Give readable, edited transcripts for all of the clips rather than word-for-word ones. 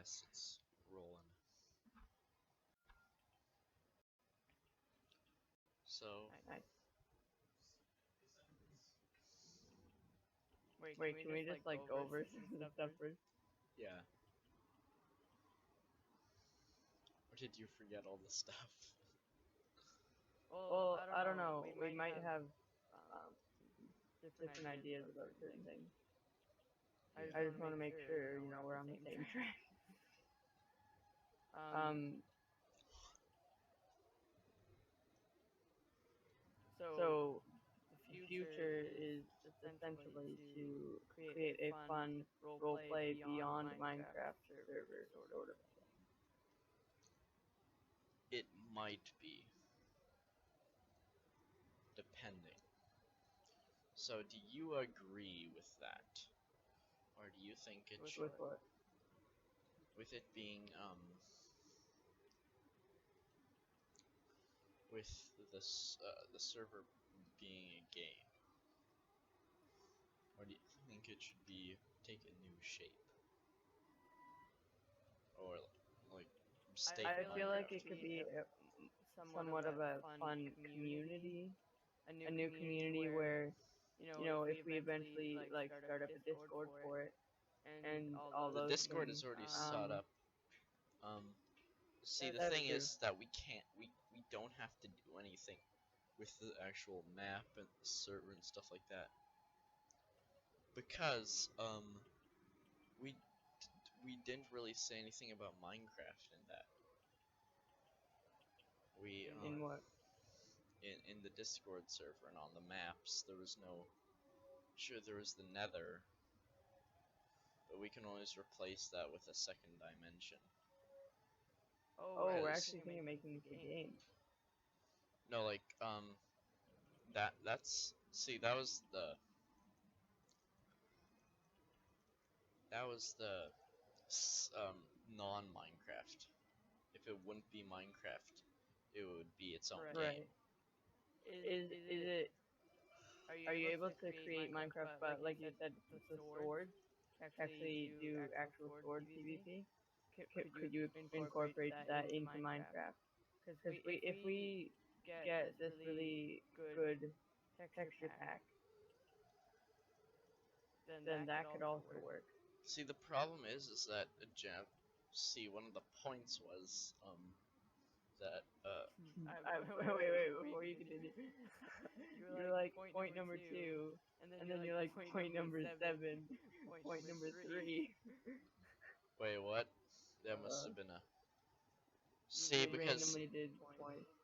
Yes, it's rolling. So, Nice. Wait, Can we just like go over some stuff first? yeah. Or did you forget all the stuff? Well, I don't know. We might have um, different ideas about certain things. I just want to make sure, we're on the same track. So the future is essentially to create a fun roleplay beyond Minecraft server, sort of. It might be. Depending. So, do you agree with that? Or do you think it should... With what? With it being, with this, the server being a game? Or do you think it should take a new shape? Or, like, stay I feel like Minecraft? it could be somewhat of a fun community, a new community where, if we eventually like start up a Discord for it, and all The those Discord things, is already set up. See, the that's thing true. is that we don't have to do anything with the actual map and the server and stuff like that, because we didn't really say anything about Minecraft in that. We In what? In the Discord server and on the maps there was no. Sure, there was the Nether, but we can always replace that with a second dimension. Oh, we're actually thinking of making a game. No, like that's see that was the non-Minecraft. If it wouldn't be Minecraft, it would be its own game. Right. Is it? Are you able to create Minecraft, but like you said, the swords actually do actual sword PvP? Could you incorporate that into Minecraft? Because if we get this really good texture pack, then that could also work. See, the problem is that one of the points was that Wait, before you continue, you're like point number 2, and then you're like point number 7, point number 3. wait, what? That must have been a... See, because randomly did twice.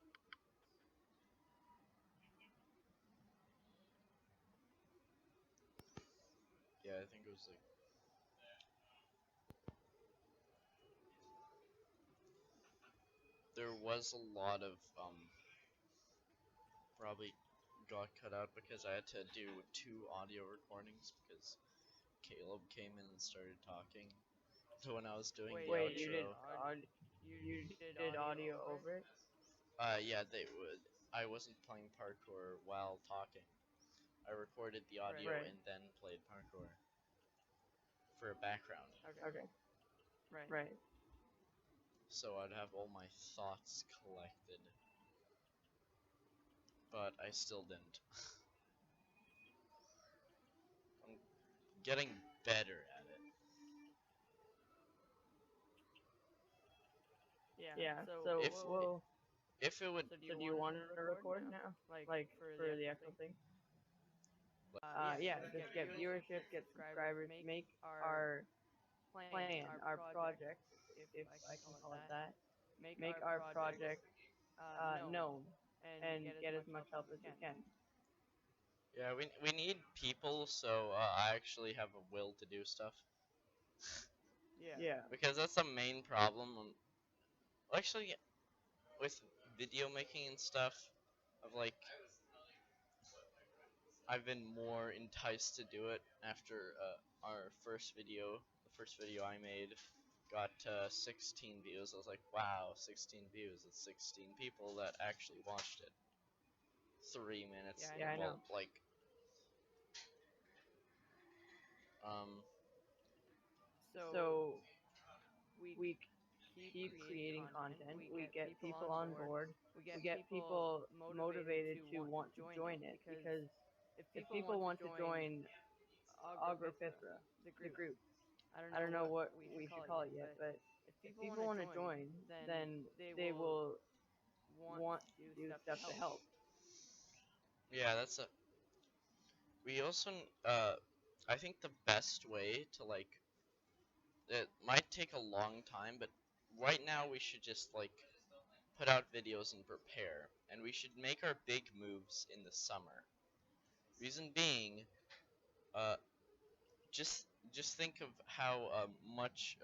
yeah, I think it was like... There was a lot of probably got cut out because I had to do 2 audio recordings because Caleb came in and started talking. So when I was doing the Wait, outro, you did audio over it? yeah, they would. I wasn't playing parkour while talking. I recorded the audio and then played parkour for a background. Okay. Right. So I'd have all my thoughts collected. But I still didn't. I'm getting better at it. Yeah. So if it would... So do you want to record now? Like for the actual thing? Yeah, just get viewership, get subscribers, make our plan, our project, if I can call it that, make our project known and get as much help as we can. Yeah, we need people, so I actually have a will to do stuff. Yeah. Because that's the main problem. Actually, with video making and stuff, I've been more enticed to do it after our first video. The first video I made got 16 views. I was like, wow, 16 views. It's 16 people that actually watched it. 3 minutes. Yeah, I know. Um. So we keep creating content, we get people on board, we get uh, people motivated to want to join it because if people want to join ogropithra, the group, I don't know what we should call it yet, but if people want to join, then they will want to do stuff to help. yeah, that's a. We also, I think the best way to like, it might take a long time, but right now we should just like put out videos and prepare, and we should make our big moves in the summer. Reason being, uh, just just think of how much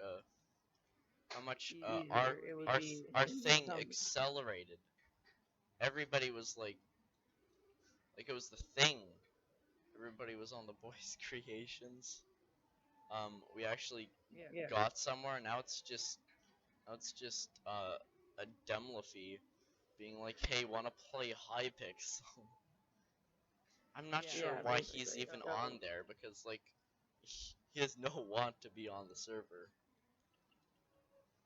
Easier it would be our in the thing summer. accelerated. Everybody was like it was the thing. Everybody was on the boys' creations. We actually Yeah. got somewhere. Now it's just a Demlafy being like, "Hey, wanna play Hypixel?" I'm not sure Yeah, why he's basically. even So on there because like he has no want to be on the server.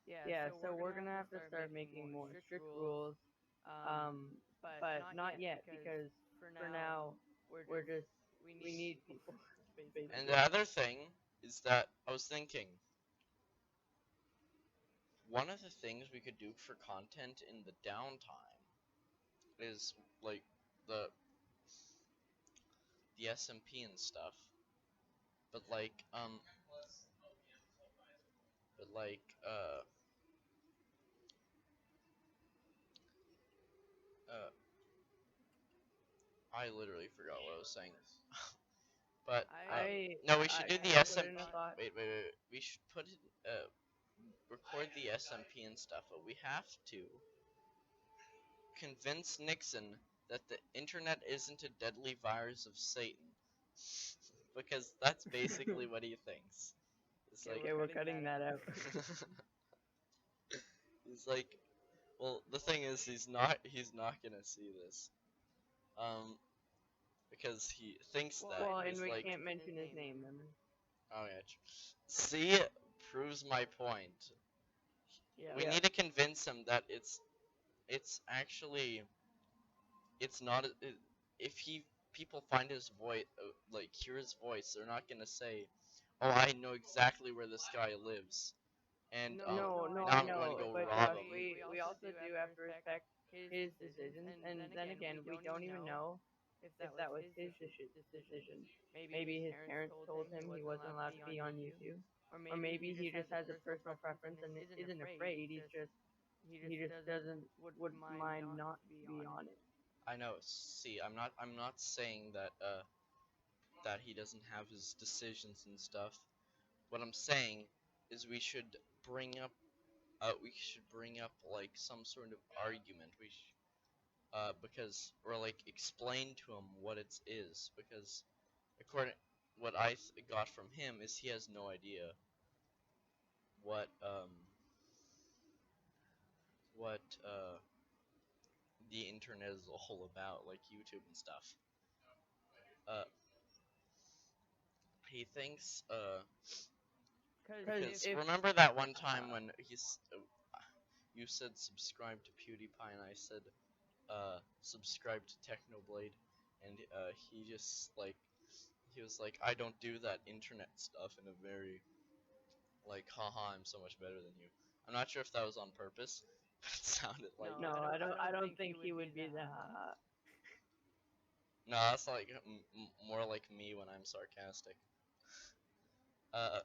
yeah, so we're gonna have to start making more strict rules, um, but not yet because for now we're just we need people And basically. the other thing is that I was thinking one of the things we could do for content in the downtime is like the the SMP and stuff. But like but like uh I literally forgot what I was saying. But I no, we should do the I put SMP. in a thought. Wait. We should put it record the SMP and stuff, but we have to convince Nixon that the internet isn't a deadly virus of Satan. Because that's basically what he thinks. It's like Okay, we're cutting that out. he's like, well, the thing is, he's not gonna see this, um, because he thinks that Well, he's and we like, can't mention his name, remember? oh yeah, see, proves my point. We Yeah. need to convince him that it's actually it's not if he people find his voice like hear his voice, they're not gonna say, oh, I know exactly where this guy lives, and No, now I I'm going to know, go but rob Josh, him. we also do have to respect his decisions, and then again, we don't even know if that was his decision. Maybe his parents told him he wasn't allowed to be on YouTube, or maybe he just has a personal preference and isn't afraid. He just doesn't wouldn't mind not to be on it. I know. See, I'm not saying that that he doesn't have his decisions and stuff. What I'm saying is we should bring up like some sort of argument. Because or like explain to him what it is because according what got from him is he has no idea what the internet is all about, like YouTube and stuff. Uh, he thinks Because because if remember that one time uh, when you said subscribe to PewDiePie and I said subscribe to Technoblade, and he was like, I don't do that internet stuff in a very like, haha, I'm so much better than you. I'm not sure if that was on purpose, but it sounded like no, it. I don't think he would be the haha. No, that's like more like me when I'm sarcastic. Uh,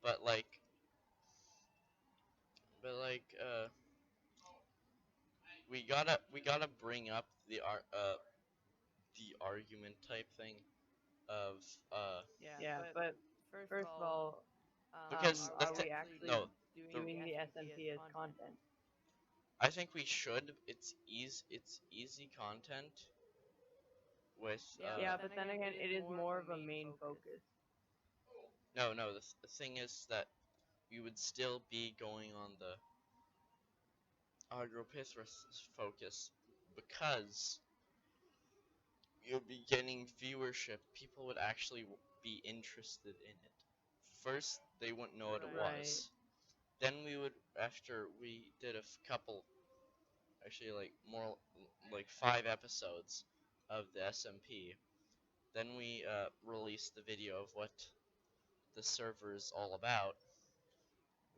but like, but like, we gotta bring up the argument type thing of Yeah, but first of all, because the are we actually no the doing the SMP as content? I think we should. It's easy content with Yeah, but then again, it is more of a main focus. no, the thing is that we would still be going on the ogropithra focus because you'll be getting viewership. People would actually be interested in it. First, they wouldn't know what it Right. was. then we would, after we did a couple, actually like more like 5 episodes of the SMP, then we released the video of what the server is all about,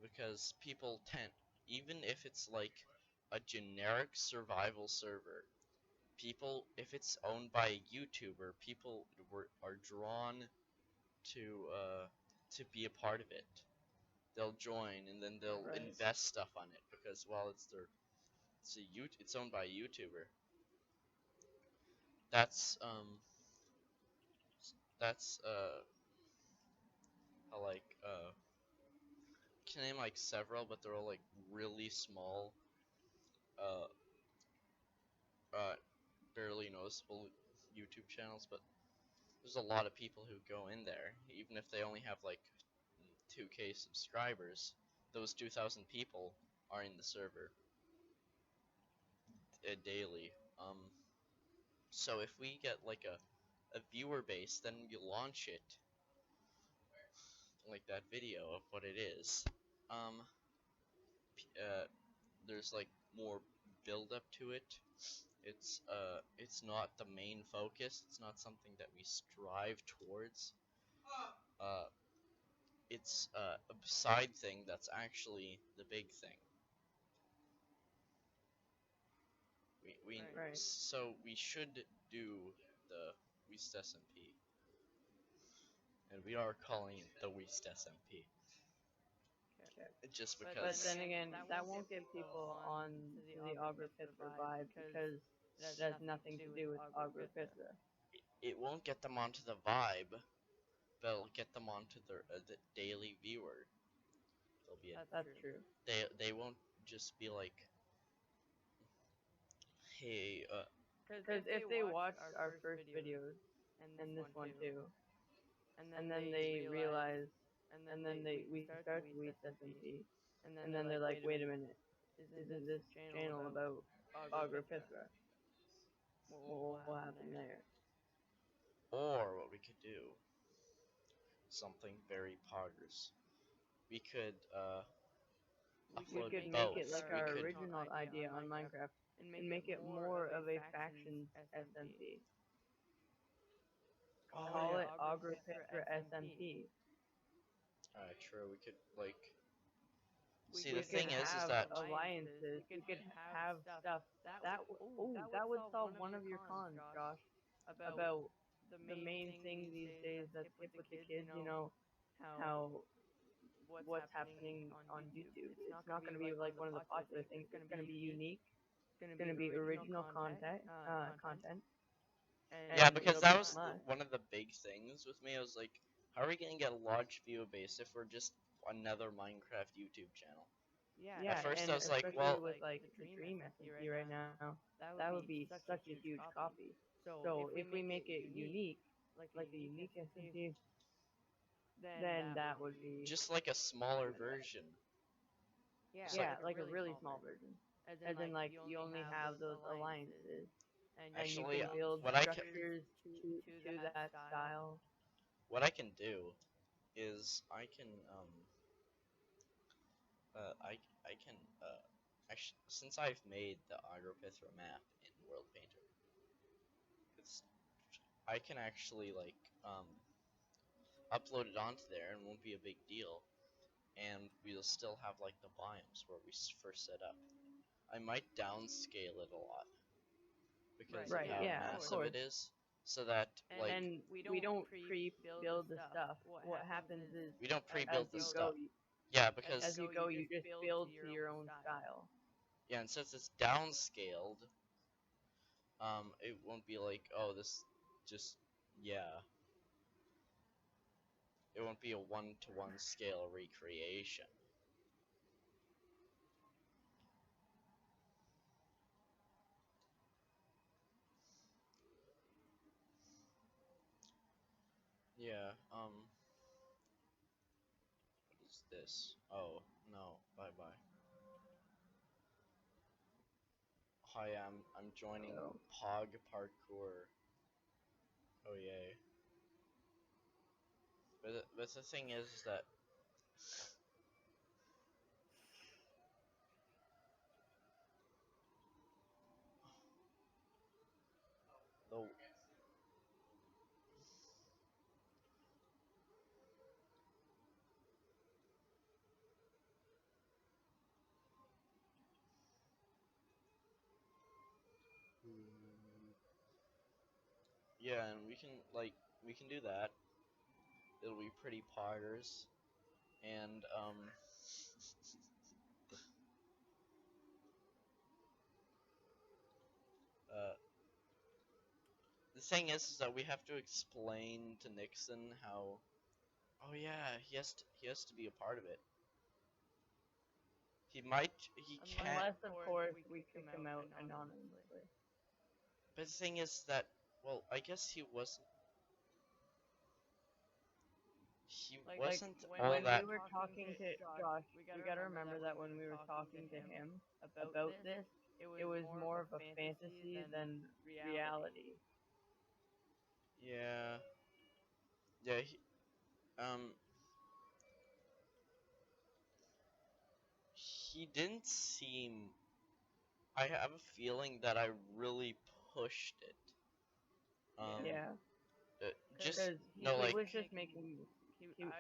because people tend, even if it's like a generic survival server, people, if it's owned by a YouTuber, people are drawn to be a part of it. They'll join and then they'll invest stuff on it because, well, it's owned by a YouTuber. That's that's I like can name like several, but they're all like really small, uh, uh, barely noticeable YouTube channels. But there's a lot of people who go in there, even if they only have like 2K subscribers. Those 2,000 people are in the server daily. So if we get like a viewer base, then you launch it like that video of what it is. Um, there's like more build up to it. It's not the main focus. It's not something that we strive towards. Uh, it's a side thing that's actually the big thing. So we should do the Weast SMP, and we are calling it the Weast SMP. Just But because then again, that won't get people on to the ogropithra vibe because it has nothing to do with ogropithra. it won't get them onto the vibe, but it'll get them onto the daily viewer. That's true. They won't just be like, hey, Because if they watch our first videos and this one too, and then they realize, and then we start the Wheat SMP, and then they're like, wait a minute, isn't this channel about ogropithra? What will happen there? or what we could do, something very poggers. We could We upload could make both. it like We our could original idea on Minecraft and make it more of a factions SMP. Call it ogropithra SMP. true. We could like. See, We the thing could is have that alliances. We could have stuff that would solve one of your cons, Josh, about the main thing these days that's hip with the kids. You know how what's happening on YouTube. It's not going to be like one of the popular things. It's going to be unique. It's going to be original content. yeah, And because it'll that be was fun. one of the big things with me. I was like, how are we gonna get a large viewer base if we're just another Minecraft YouTube channel? Yeah, At first and I was like, especially well, with like the Dream SMP right now, that would be such a huge copy. So if we make it unique, like a unique SMP, then that would be just like a smaller version. yeah, like a really small version. As in like you only have those alliances, and you Actually, can build what I can structures to that style. what I can do is I can actually, since I've made the Agropithra map in World Painter, it's I can actually like upload it onto there and it won't be a big deal, and we'll still have like the biomes where we first set up. I might downscale it a lot because of how massive it is, so that like And we don't pre-build the stuff. What happens is we don't as pre-build the you stuff. go, Yeah, because as you go, you just build to your own style. yeah, and since it's downscaled, it won't be like, oh, this just yeah, it won't be a one-to-one scale recreation. Yeah, what is this? Oh, no, bye-bye. Hi, I'm joining Pog Parkour. Oh yay. But the thing is that Yeah, and we can do that. It'll be pretty poggers. And uh the thing is that we have to explain to Nixon how, oh yeah, he has to be a part of it. He can't. Unless, Unless, of of course, course, we we kick kick him him out out anonymously. anonymously. But the thing is that, well, I guess he wasn't. He Like, wasn't when all we that. were talking to Josh, we gotta remember that when we were talking to him about this, it was more of a fantasy than reality. Yeah, yeah. Um, he didn't seem. I have a feeling that I really pushed it. Yeah, Just because no, he like, was just making.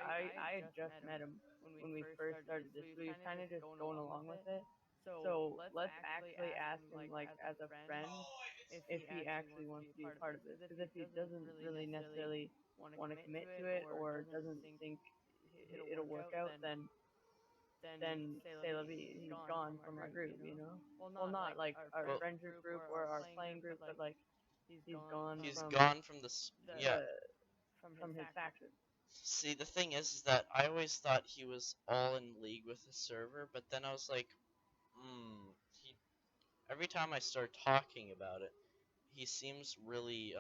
I had just met him when we first started this, so he was kind of just going along with it. So let's actually ask him, like, as a friend, if he actually wants to be a part of this. Because if he doesn't really necessarily want to commit to it or doesn't think it'll work out, then say la vie, he's gone from our group, you know. Well, not like our well, friend group or our playing group, but like he's gone he's from gone from this. Yeah. the from his faction. See, the thing is that I always thought he was all in league with the server, but then I was like, he. Every time I start talking about it, he seems really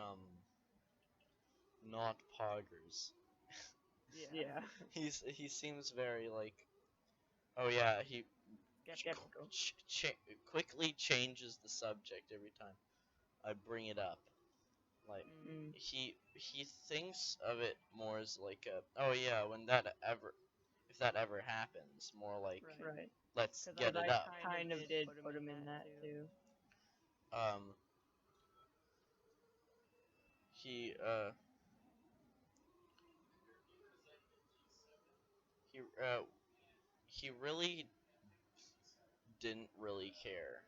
not poggers. Yeah, He seems very like, oh yeah, he skeptical. quickly changes the subject every time I bring it up. Like, Mm. he thinks of it more as like a, oh yeah, when that ever, if that ever happens, more like, Right. let's get Because it I up. kind of did put him in that too. Um, he he uh he really didn't really care.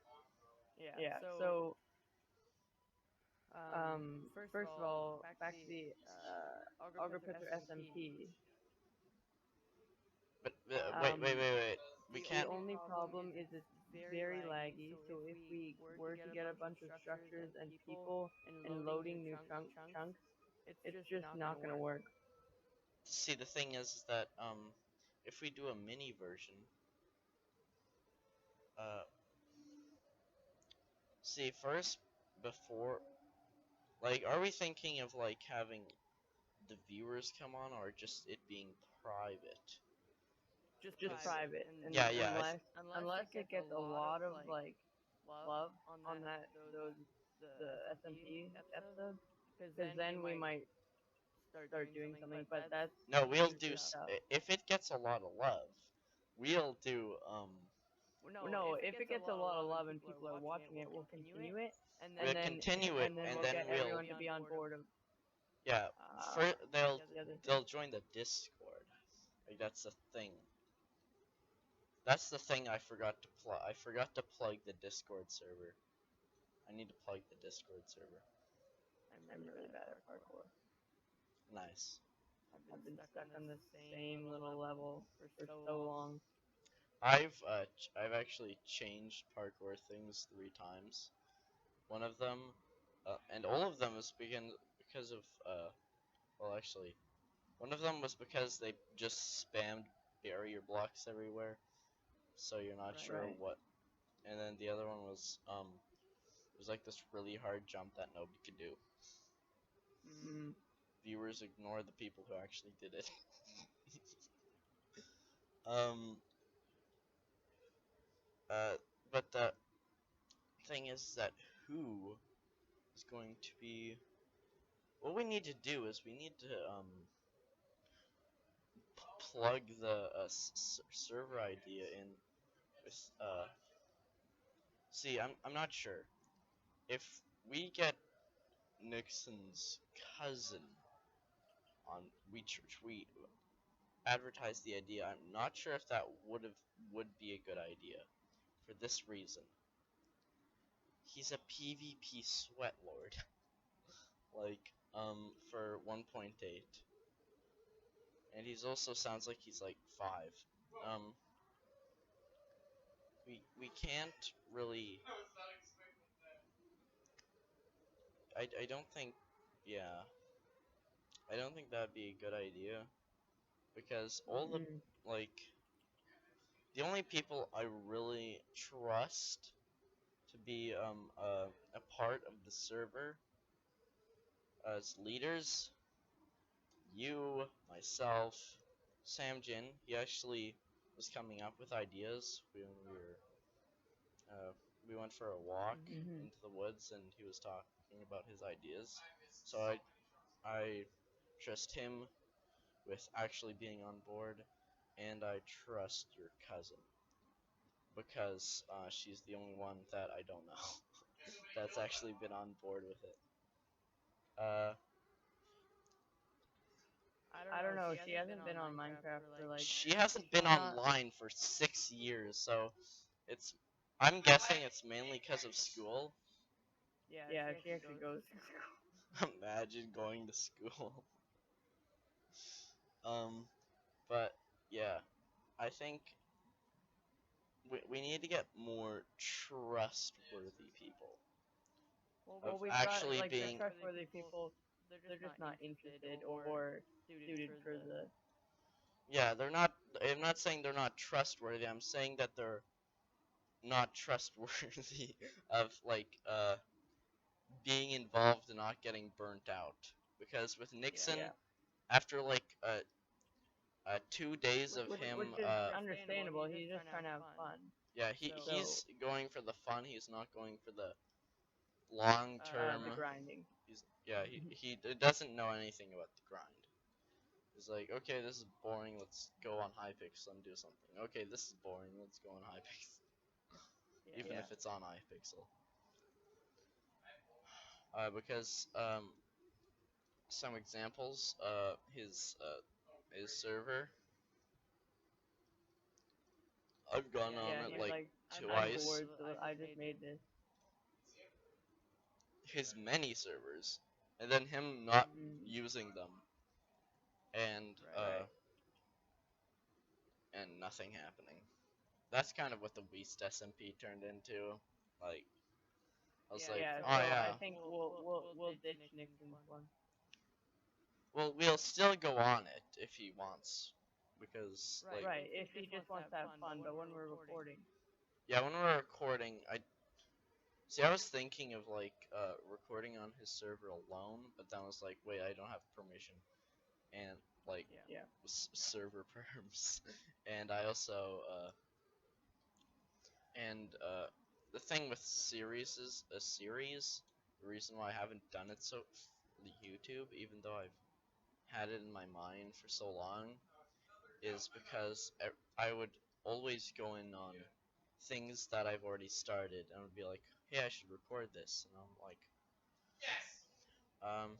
Yeah. So, first of all, back to the ogropithra SMP. But Um, we the can't. only problem is it's very laggy. So if we were to get a bunch of structures and people and loading new chunks, it's just not gonna work. See, the thing is that if we do a mini version, uh, see first before, like, are we thinking of like having the viewers come on or just it being private? Just private, and Yeah, yeah. unless it gets a lot of like love on that those the SMP episodes, because then we might start doing something. But that's No, we'll do. future stuff. If it gets a lot of love, we'll do. No, if it gets a lot of love and people are watching it, we'll continue it, We'll and then continue it, and we'll then get we'll. everyone to be on board of Yeah, the other thing. they'll join the Discord. Like, that's the thing. That's the thing I forgot to plug. I forgot to plug the Discord server. I need to plug the Discord server. I'm really bad at parkour. Nice. I've been stuck on the same little level for so long. I've actually changed parkour things 3 times. One of them, and all of them was because of well, actually, one of them was because they just spammed barrier blocks everywhere, so you're not sure Right. what. And then the other one was it was like this really hard jump that nobody could do. Mm. Viewers ignore the people who actually did it. um. But the thing is that who is going to be. What we need to do is we need to plug the server idea in with See, I'm not sure if we get Nixon's cousin on we advertise the idea. I'm not sure if that would be a good idea for this reason. He's a PvP sweat lord. Like for 1.8, and he's also sounds like he's like 5. Um, we can't really. I don't think. Yeah, I don't think that'd be a good idea because all the Mm-mm. like the only people I really trust to be a part of the server as leaders, you, myself, Samjin. He actually was coming up with ideas when uh, we went for a walk Mhm. into the woods, and he was talking about his ideas. So I trust him with actually being on board, and I trust your cousin because she's the only one that I don't know that's actually been on board with it. Uh, I don't know. She hasn't been on Minecraft for like. she hasn't been She's not. online for 6 years, so it's. I'm guessing it's mainly because of school. Yeah, Yeah, she she actually actually goes goes to to school. school. Imagine going to school. Um, but yeah, I think we need to get more trustworthy people of Well, we've got actually like the being. trustworthy people. They're just not interested or suited for the. Yeah, they're not. I'm not saying they're not trustworthy. I'm saying that they're not trustworthy of like being involved and not getting burnt out. Because with Nixon, Yeah. after like 2 days of Which him, is understandable. He's just trying to have fun. yeah, So he's going for the fun. He's not going for the long term. the grinding. He's yeah, he doesn't know anything about the grind. He's like, okay, this is boring. Let's go on Hypixel and do something. Okay, this is boring. Let's go on Hypixel, even Yeah. if it's on Hypixel. Because some examples, his server. I've gone on Yeah. it He's like like, I'm twice. bored, so I just made this. His many servers, and then him not Mm. using them, and Right. and nothing happening. That's kind of what the Weast SMP turned into. Like, I was like, Yeah. oh So yeah. I think we'll ditch Nixon's one. Well, we'll still go on it if he wants, because like, Right. If he just wants to have fun, but when we're recording. yeah, when we're recording, I see. I was thinking of like recording on his server alone, but then I was like, wait, I don't have permission, and like Yeah. server perms, and I also the thing with series is a series. The reason why I haven't done it so the YouTube, even though I've had it in my mind for so long, is because I would always go in on things that I've already started and would be like, hey, I should record this, and I'm like, um,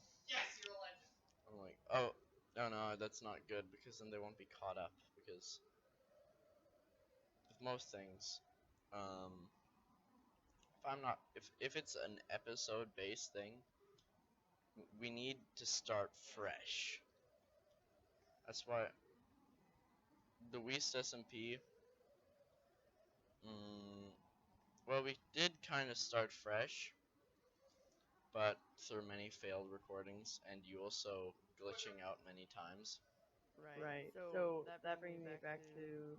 I'm like, oh, no, that's not good because then they won't be caught up because with most things, if it's an episode based thing, we need to start fresh. That's why the Weast SMP. Mm, well, we did kind of start fresh, but through many failed recordings, and you also glitching out many times. Right. So that brings me back to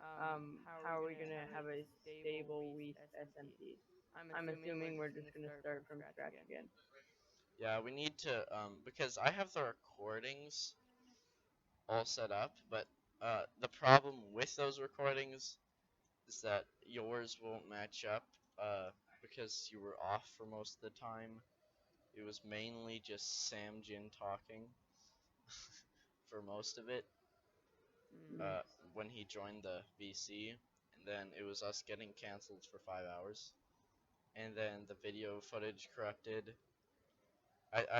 how are we gonna have a stable Weast SMP? I'm assuming we're just gonna start from scratch again. Yeah, we need to because I have the recordings all set up, but the problem with those recordings is that yours won't match up because you were off for most of the time. It was mainly just Sam Jin talking for most of it Mm. when he joined the VC, and then it was us getting canceled for 5 hours, and then the video footage corrupted.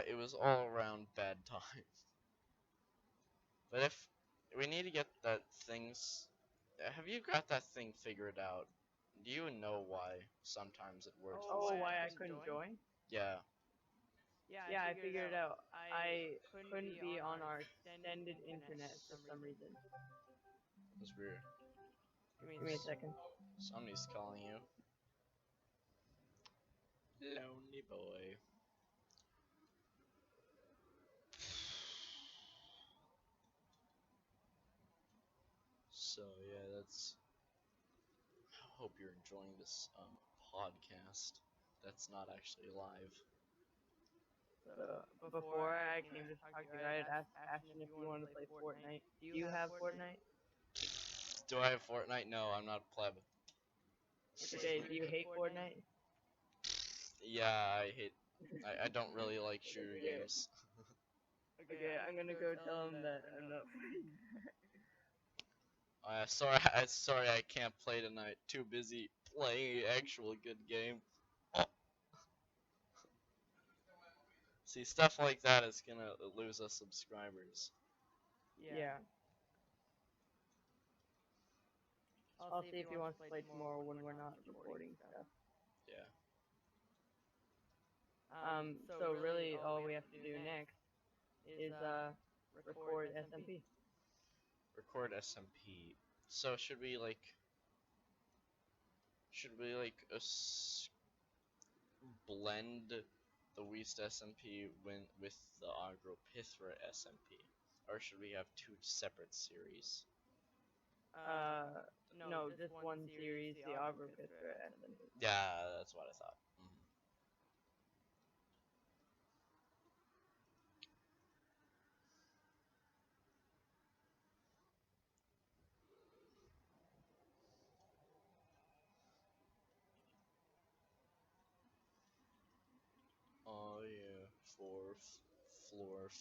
It was all around bad time. But if we need to get that things, have you got that thing figured out? Do you know why sometimes it works? Oh, why I couldn't join? Yeah. Yeah, I Yeah, I figured it figured it out. out. I I couldn't couldn't be be on on our our extended extended internet internet for for some some reason. reason. That's weird. Give me a Give me a second. second. Somebody's calling you. Lonely boy. So yeah, that's. I hope you're enjoying this podcast. That's not actually live. So So before before I I came came to to talk to talk you, to I you, had I had asked asked Ashton Ashton if if you you wanted to wanted to play play Fortnite. Fortnite. Do you Do you have have Fortnite? Fortnite? Do I have Fortnite? No, I'm not pleb. Okay, Okay, do do you you hate hate Fortnite? Fortnite? Yeah, I hate. I don't really like shooter Okay. games. Okay, Okay, I'm I'm gonna gonna go go tell tell him him that that I'm I'm not not playing. Sorry, sorry, I can't play tonight. Too busy playing actual good game. See, stuff like that is gonna lose us subscribers. Yeah. Yeah. I'll I'll see if see he if he wants to wants to play play tomorrow tomorrow when when we're we're not not recording recording stuff. stuff. Yeah. So So really, really all all we we have have to to do do next next is is record record SMP. SMP. Record SMP. So should we blend the Weast SMP with the ogropithra SMP, or should we have two separate series? Uh, No, no, just just one one series, series, the the ogropithra ogropithra SMP. SMP. Yeah, that's what I thought. Oh yeah, floor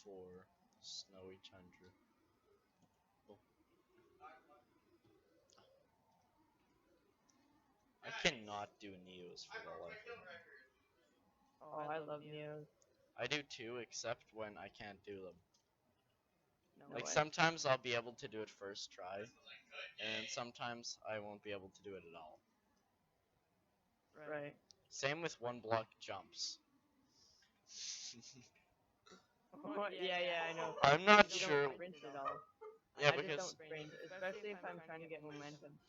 4, snowy tundra. Oh, I cannot do Neos for the life of me. Oh, Oh, I I love love Neos. Neos. I do too, except when I can't do them. No No Like way. way. sometimes I'll be able to do it first try, and sometimes I won't be able to do it at all. Right. Right. Same with one block jumps. Yeah, yeah, I know. I'm You not don't sure. sprint Sprint at at all. all. Yeah, I I just just don't because don't sprint, sprint, especially especially if if I'm I'm trying trying to to get get momentum. momentum.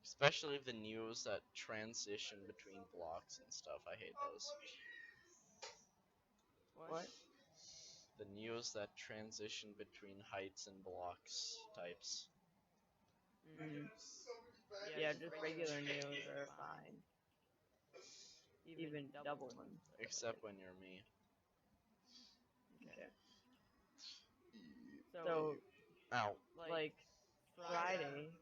especially the news that transition between blocks and stuff. I hate those. What? What? The news that transition between heights and blocks types. Mm. Yeah, Yeah, just just regular regular Neos Neos are are fine. fine. Even Even double double ones. ones. Except when you're me. Okay. Okay. So, So, Ow. like, like, Friday, Friday,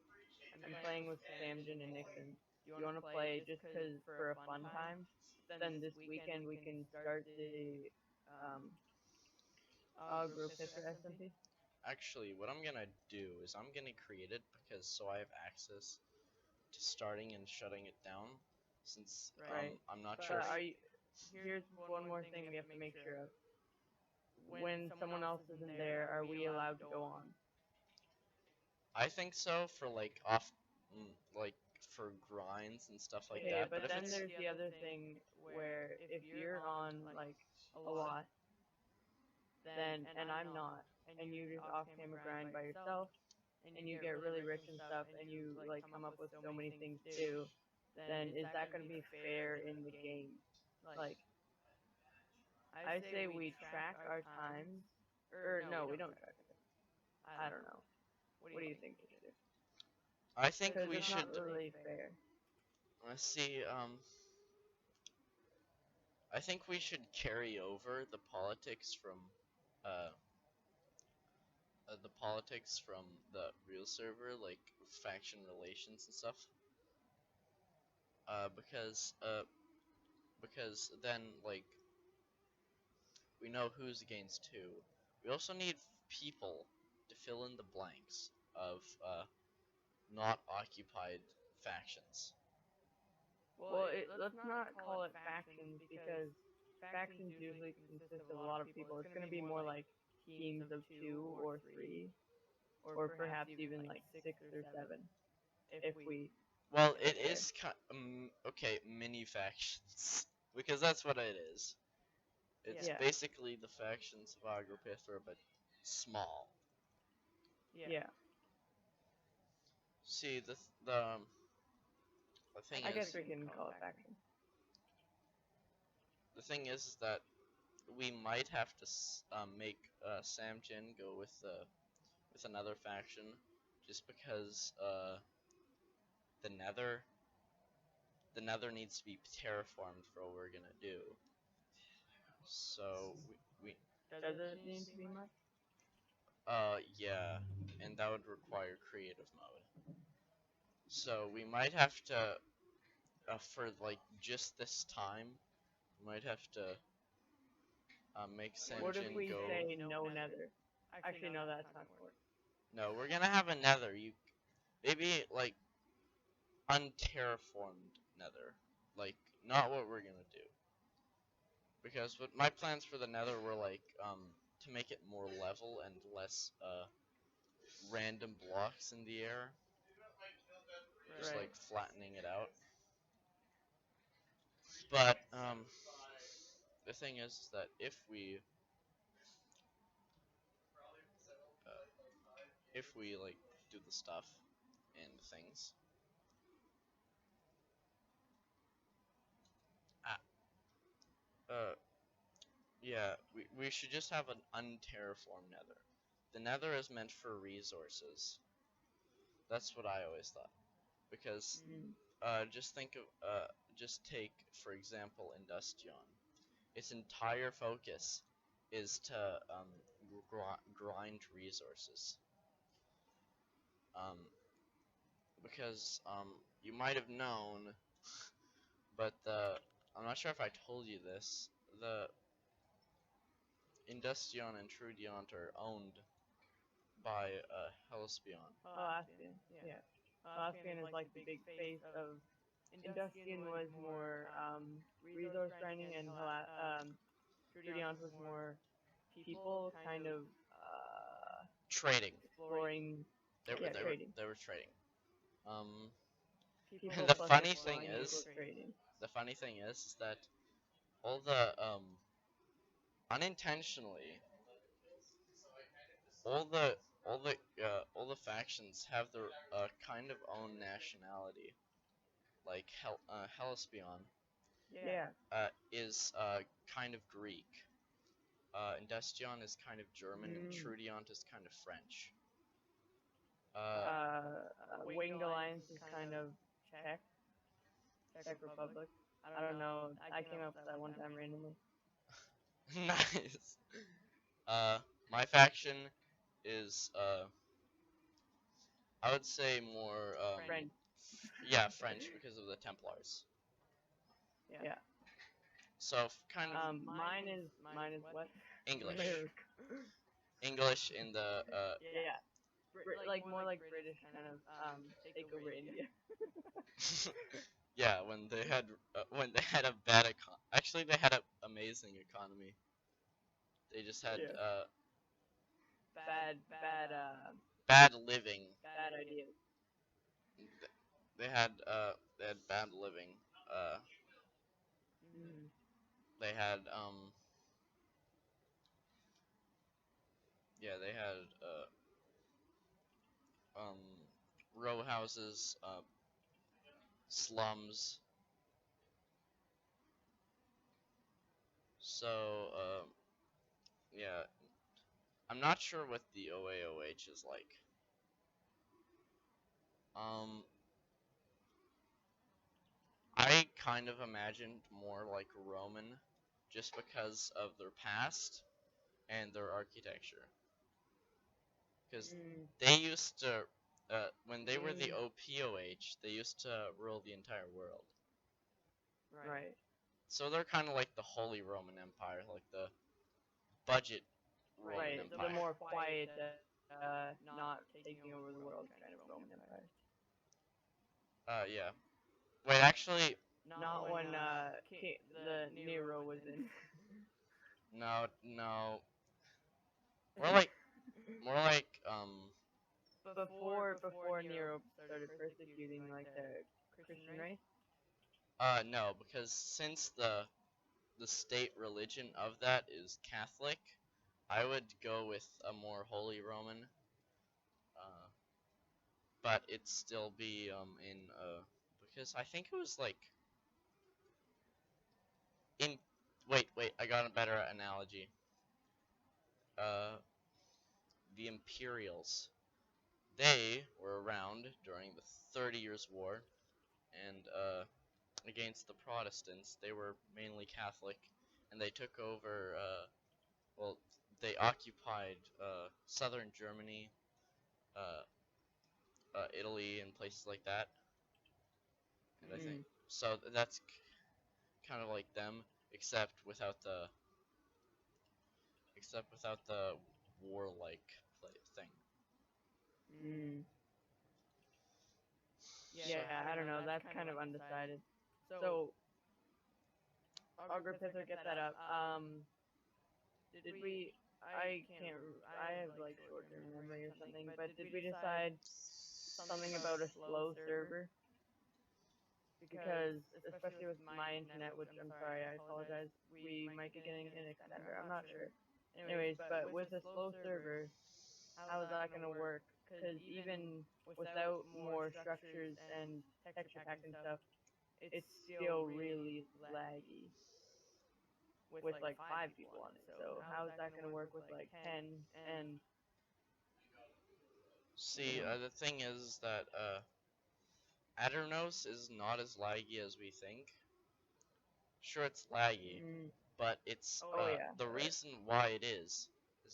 I'm I'm playing playing with with Samjin Samjin and and Nixon. Nixon. Do you Do you want want to to play play just just 'cause because for a for a fun fun time? time? Then Then this this weekend weekend we we can can start start the the ogropithra ogropithra SMP. SMP. Actually, what I'm gonna do is I'm gonna create it because so I have access to starting and shutting it down. Since Right. Right. I'm not But sure. But are are you? you? Here's Here's one one more more thing we thing have we to have to make make sure sure of. of. When When someone someone else else isn't isn't there, there, are are we we allowed allowed to to go go on? on? I think so for like off, like for grinds and stuff like Okay, that. Okay, But but if then then it's there's there's the the other other thing thing where where if if you're you're on on like like a a lot, lot, then then and and I'm I'm not, not, and and you you just just off off camera camera grind by grind by yourself, yourself, and you and you get get really really rich rich and and stuff, stuff, and and you you like like come up come up with with so so many many things things to to do, do, then then is is that that going to gonna be be fair fair in in the the game? game? Like, Like, I I say say we we track track our our times, times, or or no, we no, we don't don't track track them. them. I I don't don't know. know. What do you What do you think? think we should do? I think Because Because we it's it's not should. not really really fair. fair. Let's see. I think we should carry over uh, the politics from the real server, like faction relations and stuff. Because then like we know who's against who. We also need people to fill in the blanks of not occupied factions. Let's not call it factions because factions usually consist of a lot of people. It's gonna be more like teams of 2 or 3, or or perhaps perhaps even even like like six six or or seven seven if if we we Well, it Okay. is okay, mini factions because that's what it is. It's Yeah. basically the factions of Ogropithra, but small. Yeah. See, the thing I guess is, we can call it faction. the thing is that we might have to make Samjin go with another faction, just because the Nether the Nether needs to be terraformed for what we're gonna do. So we Does it need to be much? yeah, and that would require creative mode. So we might have to for like just this time, we might have to make What if Samjin we go. say no nether? Actually, no, that's not gonna work. No, we're gonna have a Nether. You maybe like unterraformed Nether, like not what we're gonna do. Because what my plans for the Nether were like to make it more level and less random blocks in the air, just Right. like flattening it out. But the thing is that if we like do the stuff and things, ah, uh, yeah, we should just have an unterraformed Nether. The Nether is meant for resources. That's what I always thought. Because Mm. just think of just take for example Industion. Its entire focus is to grind resources. Um, because you might have known, but I'm not sure if I told you this. The Industion and Trudiant are owned by Hellespion. Oh, Aspian. Yeah. Aspian is like the big face of. Industrian was more resource grinding, and Trudiant was more people kind of Trading. exploring. Yeah, trading. They were trading. Um, People the plus funny thing exploring is, equals trading. the funny thing is that all the unintentionally all the all the factions have their kind of own nationality. Like Hellespion Yeah. is kind of Greek. Industion is kind of German, and Trudiant is kind of French. Winged Alliance is kind of Czech, Czech Republic. I don't know. I came up with that one time randomly. Nice. My faction is I would say more French. yeah, French because of the Templars. Yeah. So kind of Mine is what? English. America. English in the Yeah. Like more like British kind of take over India. yeah, when they had a bad actually they had an amazing economy. They just had Yeah. bad living. Bad ideas. They had bad living. Mm. They had yeah, they had row houses, slums. So yeah, I'm not sure what the OAOH is like. Um, I kind of imagined more like Roman, just because of their past and their architecture. Because they used to, when they were the OPOH, they used to rule the entire world. Right. So they're kind of like the Holy Roman Empire, like the budget Roman Empire. The more quiet, not taking over the world kind of Roman Empire. Yeah. Wait, actually, Not when the Nero was in. no, no. More like, Before before Nero started persecuting like the Christian race? No, because since the state religion of that is Catholic, I would go with a more Holy Roman. But it'd still be in because I think it was like in wait, I got a better analogy. The Imperials, they were around during the 30 Years' War, and against the Protestants, they were mainly Catholic, and they took over. Well, they occupied southern Germany, uh, Italy, and places like that. And I think so. That's kind of like them, except without the warlike thing. Mm. Yeah, I don't know. That's kind of undecided. So, ogropithra, get that up. Did we? I can't. I have like short-term memory or something. But did we decide something about a slow server? Because especially with my internet, which I'm sorry, I apologize, we might be getting an extender. I'm not sure. Anyways, but with a slow server, how is that gonna work? Because even without more structures and texture pack and stuff, it's still really laggy with like 5 people on it. So how is that gonna work with like 10 and See, the thing is that Aternos is not as laggy as we think. Sure, it's laggy, but it's the reason why it is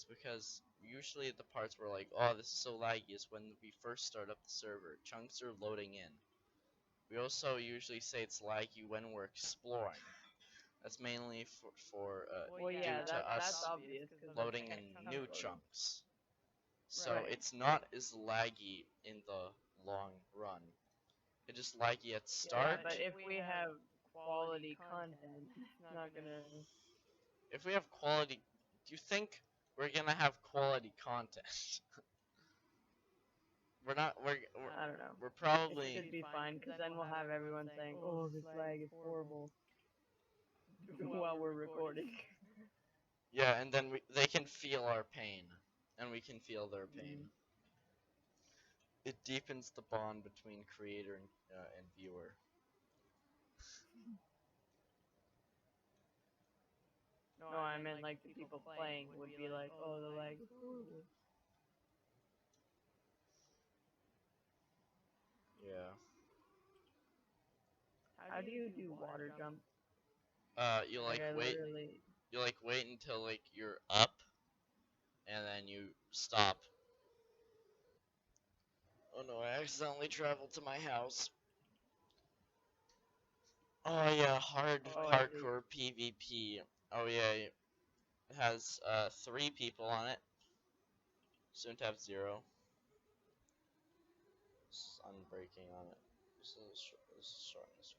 because usually the parts where like, oh, this is so laggy is when we first start up the server. Chunks are loading in. We also usually say it's laggy when we're exploring. That's mainly for due to us that's obvious loading in new chunks. So Right. it's not as laggy in the long run. It's just laggy at start. Yeah, but if we have quality content, it's not gonna. If we have quality, do you think we're gonna have quality content? We're not. I don't know. We're probably. It should be fine because then we'll have everyone saying, "Oh, this lag is horrible," while we're recording. Yeah, and then they can feel our pain, and we can feel their pain. It deepens the bond between creator and viewer. No, I meant like the people playing would be like, "Oh, the lag is horrible." Yeah. How do you do water jump? You like wait. Literally... You like wait until like you're up, and then you stop. Oh no! I accidentally traveled to my house. Oh yeah, hard parkour PvP. Oh yeah, it has 3 people on it. Soon to have 0. Unbreaking on it. This is shortness.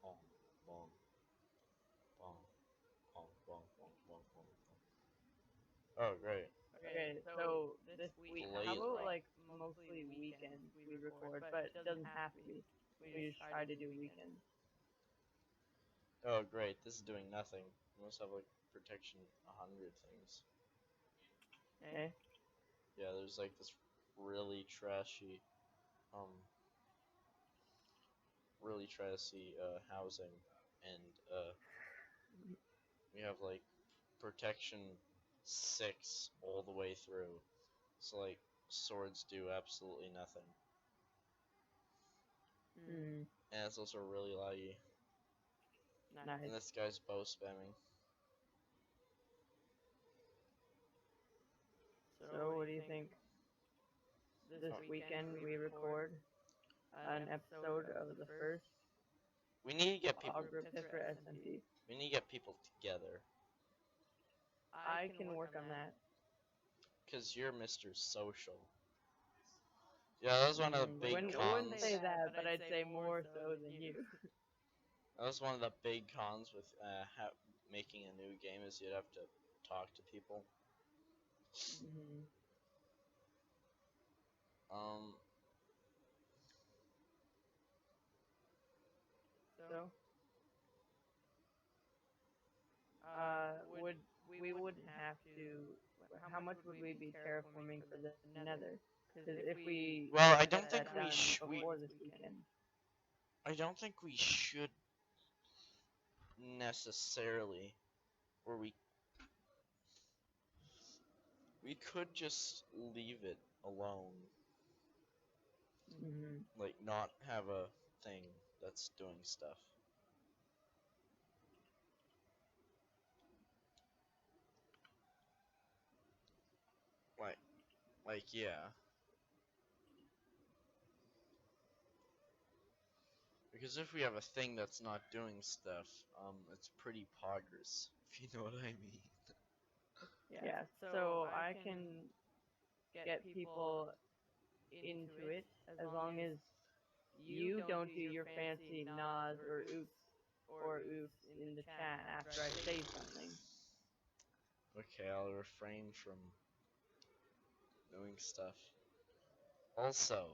Bong, bong, bong, bong, bong, bong, bong, bong. Oh great. Okay, so this week, how about like mostly weekends we record, but it doesn't have to be. We just try to do weekends. Oh great, this is doing nothing. We must have like protection 100 things. Okay. Yeah, there's like this really trashy housing, and we have like protection 6 all the way through. So like swords do absolutely nothing. And it's also really laggy. Nice. And this guy's bow spamming. So what do you think? This weekend we record an episode of the first We need to get people. ogropithra SMT. We need to get people together. I can work on that. Cause you're Mr. Social. Yeah, that was one of the big cons. I wouldn't say that, but I'd say more so than you. That was one of the big cons with making a new game is you'd have to talk to people. Mhm. Um, So, would we wouldn't have to? How much would we be terraforming for the Nether? Because if we well, I get don't that think done before this weekend, I don't think we should necessarily, or we could just leave it alone, mhm, like not have a thing that's doing stuff. Like, yeah, because if we have a thing that's not doing stuff, it's pretty poggers, if you know what I mean. yeah. So I can get people into it as long as you don't do your fancy nods or oops in the chat after I say something. Okay, I'll refrain from doing stuff. Also,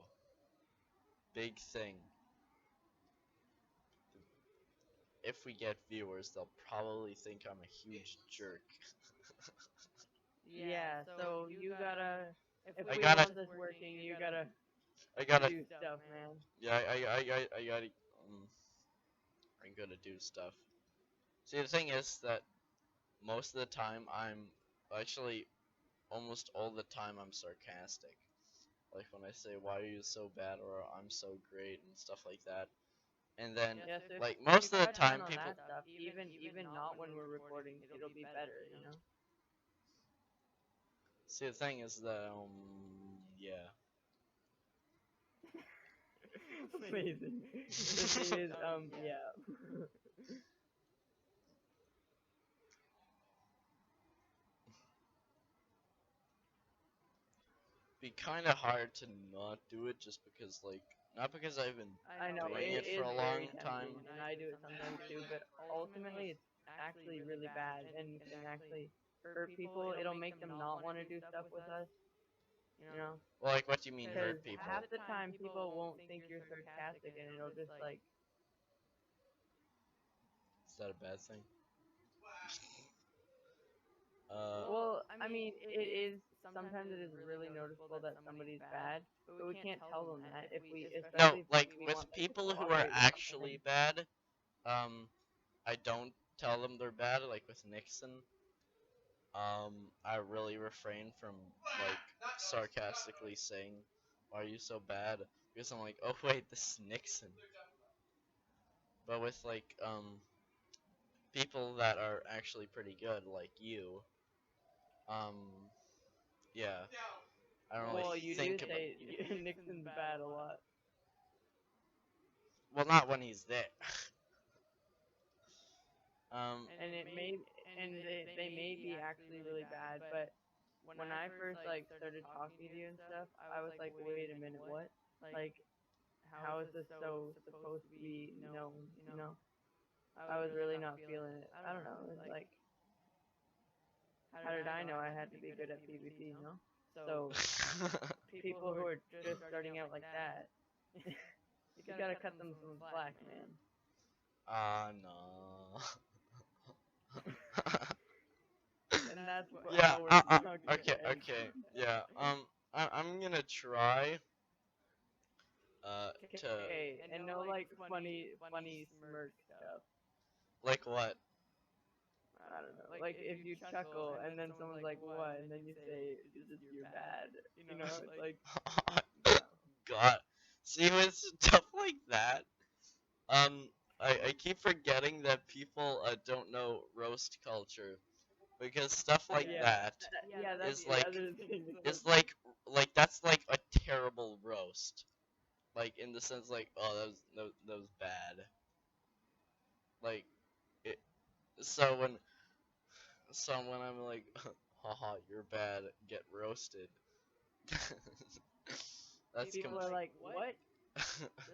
big thing. If we get viewers, they'll probably think I'm a huge jerk. Yeah, so you gotta, if I we gotta, want this working, you gotta I gotta, do stuff, man. yeah, I gotta do stuff. See, the thing is that most of the time actually, almost all the time I'm sarcastic. Like when I say, why are you so bad, or I'm so great, and stuff like that. And then, Yeah, so like, if most you of the cut down time on people, that stuff, even not when we're recording, it'll be better, you know? see, the thing is that, yeah. Amazing. The thing is, yeah. Be kind of hard to not do it just because, like, not because I've been I know, doing it it for is a long very time. tempting, and I do it sometimes too, but ultimately it's actually really bad and can actually hurt people. It'll make them not want to do stuff with us, you know? Well, like, what do you mean Because hurt people? half the time people won't think you're sarcastic and it'll just like, Is that a bad thing? well, I mean, it is, sometimes it is really noticeable that somebody's bad, but we can't tell them that if we, No, especially if like we with want them to people who are cooperate with actually something. bad, I don't tell them they're bad. Like with Nixon, I really refrain from like sarcastically saying, "Why are you so bad?" Because I'm like, "Oh wait, this is Nixon." But with like people that are actually pretty good, like you, um, yeah, I don't really Well, you do think about. say Nixon's bad a lot. Well, not when he's there. And it may, and they may be actually really bad, but when I first like started talking to you and stuff, I was like, wait a minute, what? Like, how is this so supposed to be known? You know, I was really not feeling it. I don't know. It was like, how did I know I had to be good at PvP? You know, so people who are just starting out like that, you gotta cut them some slack, man. No. And that's Yeah. how we're not gonna Okay. end. Okay. Yeah. I'm gonna try. To Okay, and no like funny smirk stuff. like what? I don't know. Like if you chuckle and then someone's like, "What?" and then you say, "Just you're bad." You know, it's like no. God. See, with stuff like that, um, I keep forgetting that people don't know roast culture because stuff like Yeah, that yeah. That's is the like other thing. It's is like that's like a terrible roast. Like in the sense like, oh, that was bad. Like it. So when I'm like, haha, you're bad, get roasted. That's people are like, "What?"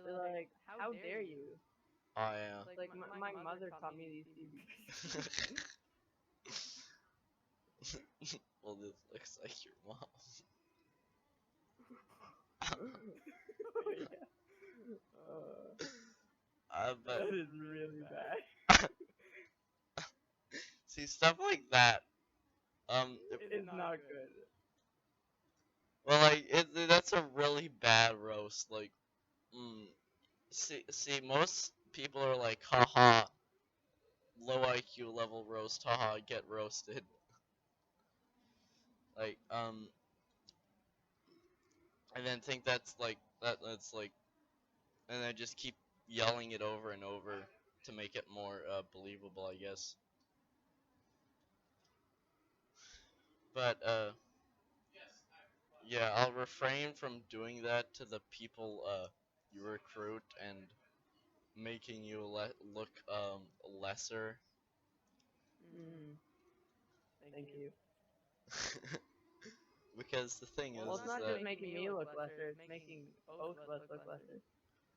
They're like, "How dare you?" Oh yeah. It's like my mother taught me these CBs. Well, this looks like your mom. Yeah. But That is really bad. see stuff like that. It's not good. Well, like that's a really bad roast. Like, see, most people are like, haha, low IQ level roast, haha, get roasted. Like, and then think that's like, and then just keep yelling it over and over to make it more believable, I guess. But yeah, I'll refrain from doing that to the people you recruit and making you look lesser. Mm, thank you. Because the thing Well, is it's not that just making me look lesser; it's making both of us look lesser,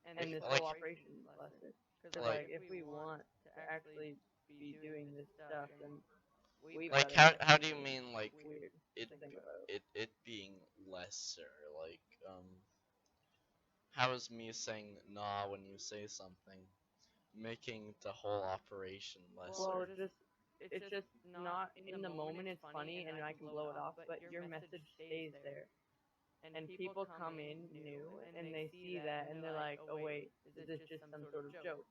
if and this like whole operation lesser. Because like if we want to actually be doing this stuff, then we've like got to how do you actually. mean like It's weird it to think about. it being lesser? Like how is me saying nah when you say something making the whole operation Well, lesser? it's just not in the moment. It's funny, and I can blow it off, but your message stays there. And people come in new and they see that and they're like, oh wait, is this just some sort of joke?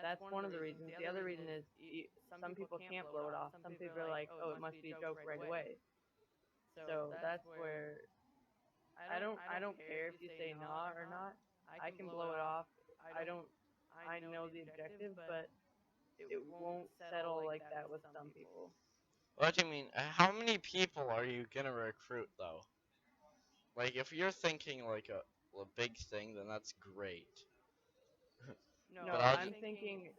That's one of the reasons. The other reason is some people can't blow it off. Some people are like, oh, it must be a joke right away. So that's where I don't care if you say nah or not. I can blow it off. I don't I know the objective, but it won't settle like that with some people. What do you mean? How many people are you gonna recruit though? Like if you're thinking like a big thing, then that's great. No, But I'll I'm thinking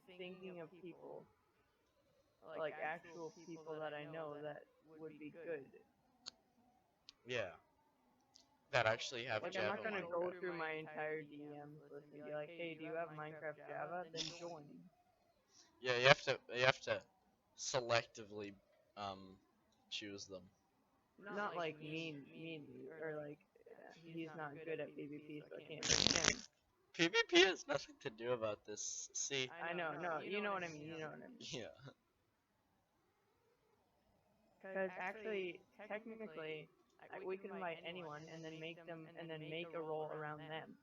of people, like actual people that I know that would be good. yeah, that actually have Like I'm Java not gonna go Minecraft. through my entire DMs list and be like, "Hey, do you have Minecraft Java?" Then join. Yeah, you have to selectively choose them. Not like meanly or like he's not good at PvP, so I can't bring him. PvP has nothing to do about this. See, I know, no, you know what I mean. You know what I mean. yeah, Because actually, technically, we could invite anyone and then make them and then make a role around them.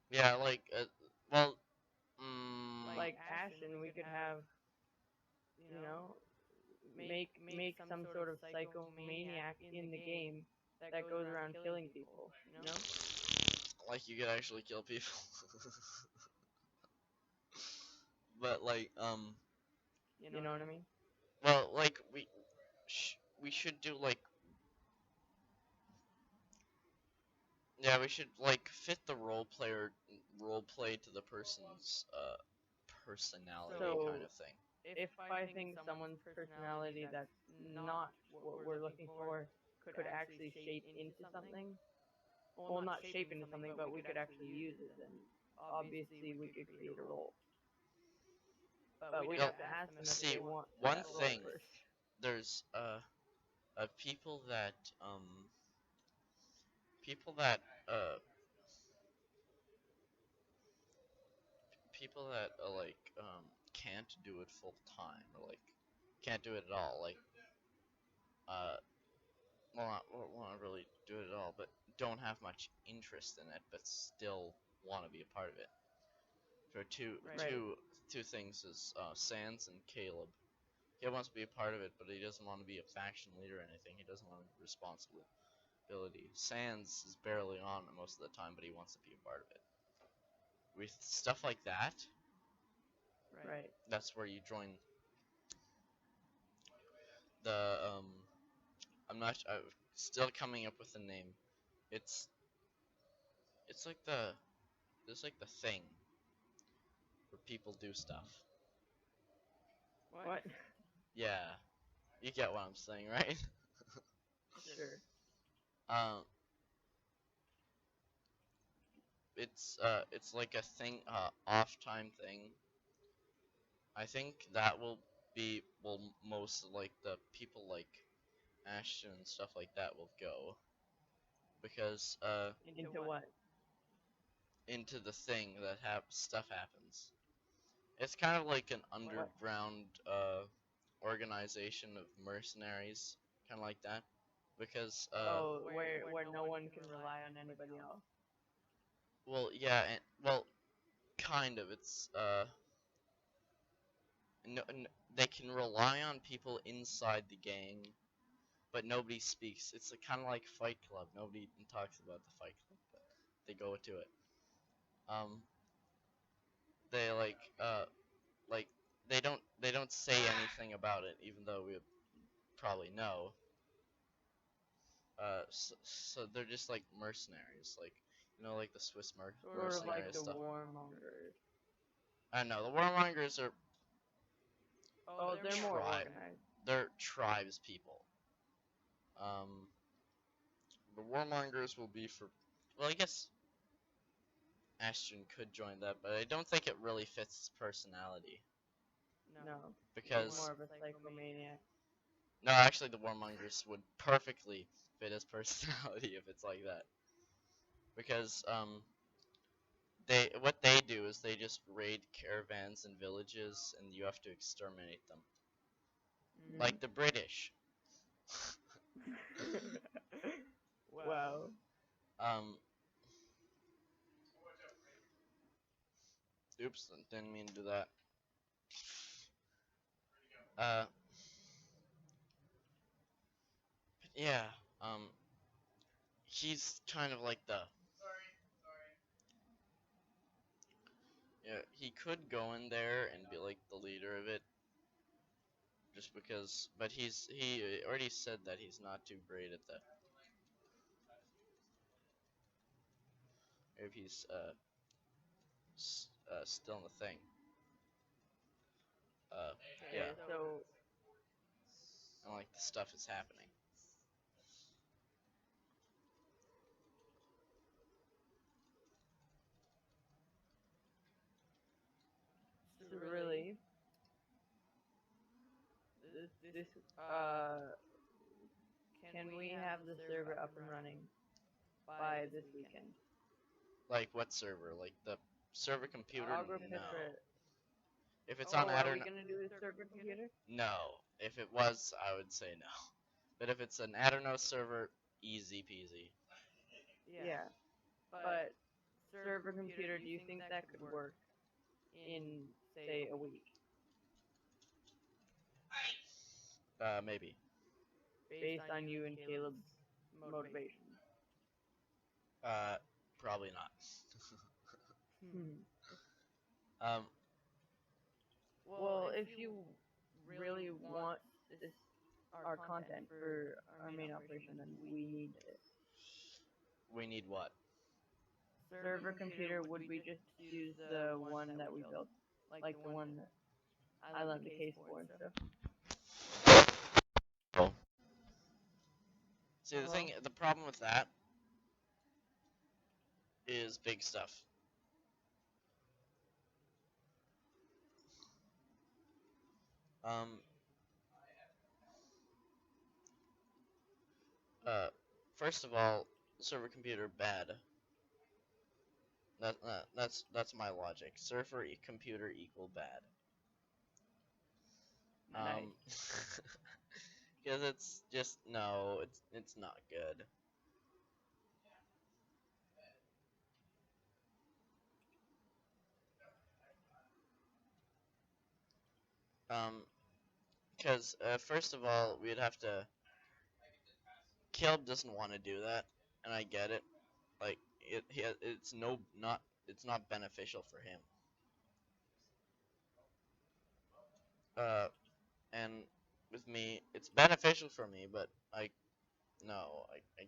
yeah, like well, Like Ashton, we could have, you know, make some sort of psychomaniac in the game that goes around killing people. You know? like you could actually kill people. But like You know what I mean? well, like we should do like yeah, we should like fit the role play to the person's personality So kind of thing. if I think someone's personality that's not what we're looking for could actually shape into something, well, not shape into something, but we could actually use it, then obviously we could create a role. But we'd Well, have to ask them if see, they want one that role thing, first. there's people that people that uh people that like can't do it full time or like can't do it at all like uh well, not really do it at all but don't have much interest in it but still want to be a part of it. For Right. two things is Sans and Caleb. He wants to be a part of it, but he doesn't want to be a faction leader or anything. He doesn't want responsibility. Sans is barely on it most of the time, but he wants to be a part of it. With stuff like that, Right. that's where you join the I'm still coming up with a name. It's it's like the thing where people do stuff. What? Yeah, you get what I'm saying, right? Sure. um, it's like a thing, off time thing. I think that will be, well, most of, like, the people like Ashton and stuff like that will go, because Into what? into the thing that stuff happens. It's kind of like an underground organization of mercenaries, kind of like that, because Where no one can rely on anybody else. well, yeah, and, well, kind of. It's no, they can rely on people inside the gang, but nobody speaks. It's kind of like Fight Club. Nobody talks about the Fight Club, but they go to it. Um, they like they don't say anything about it, even though we probably know. So they're just like mercenaries, like, like the Swiss Sort of mercenary like the stuff. warmongers. I know the warmongers are Oh, they're more tribe. organized. They're tribes people. Um, the warmongers will be for, well, I guess Ashton could join that, but I don't think it really fits his personality. No. Because He's more of a psychomaniac. no, actually, the warmongers would perfectly fit his personality if it's like that. Because what they do is they just raid caravans and villages, and you have to exterminate them, like the British. Wow. Um, oops, didn't mean to do that. But yeah, he's kind of like the. Yeah, he could go in there and be like the leader of it, just because. But he already said that he's not too great at that. If he's still in the thing. Yeah. Okay, so And like the stuff is happening. really, this can we have the server up and running by this weekend? Like what server? Like the server computer? No. Ogropithra. If it's Oh, on are we gonna do the server computer? no. If it was, I would say no. But if it's an Adderno server, easy peasy. Yeah. But server computer, do you think that could work in, say, a week? Maybe. Based on you and Caleb's motivation. Probably not. Hmm. Um, Well, if you really want this our content for our main operation, then we need it. we need what? Server computer, would we just use the one that we built? Like the one that I left the case for and stuff? Oh. See, the problem with that is big stuff. Um, first of all, server computer bad. That's my logic. Server computer equal bad. Nice. Because it's just no, it's not good. Because first of all, we'd have to. Caleb doesn't want to do that, and I get it. Like it's not beneficial for him. And with me, it's beneficial for me, but I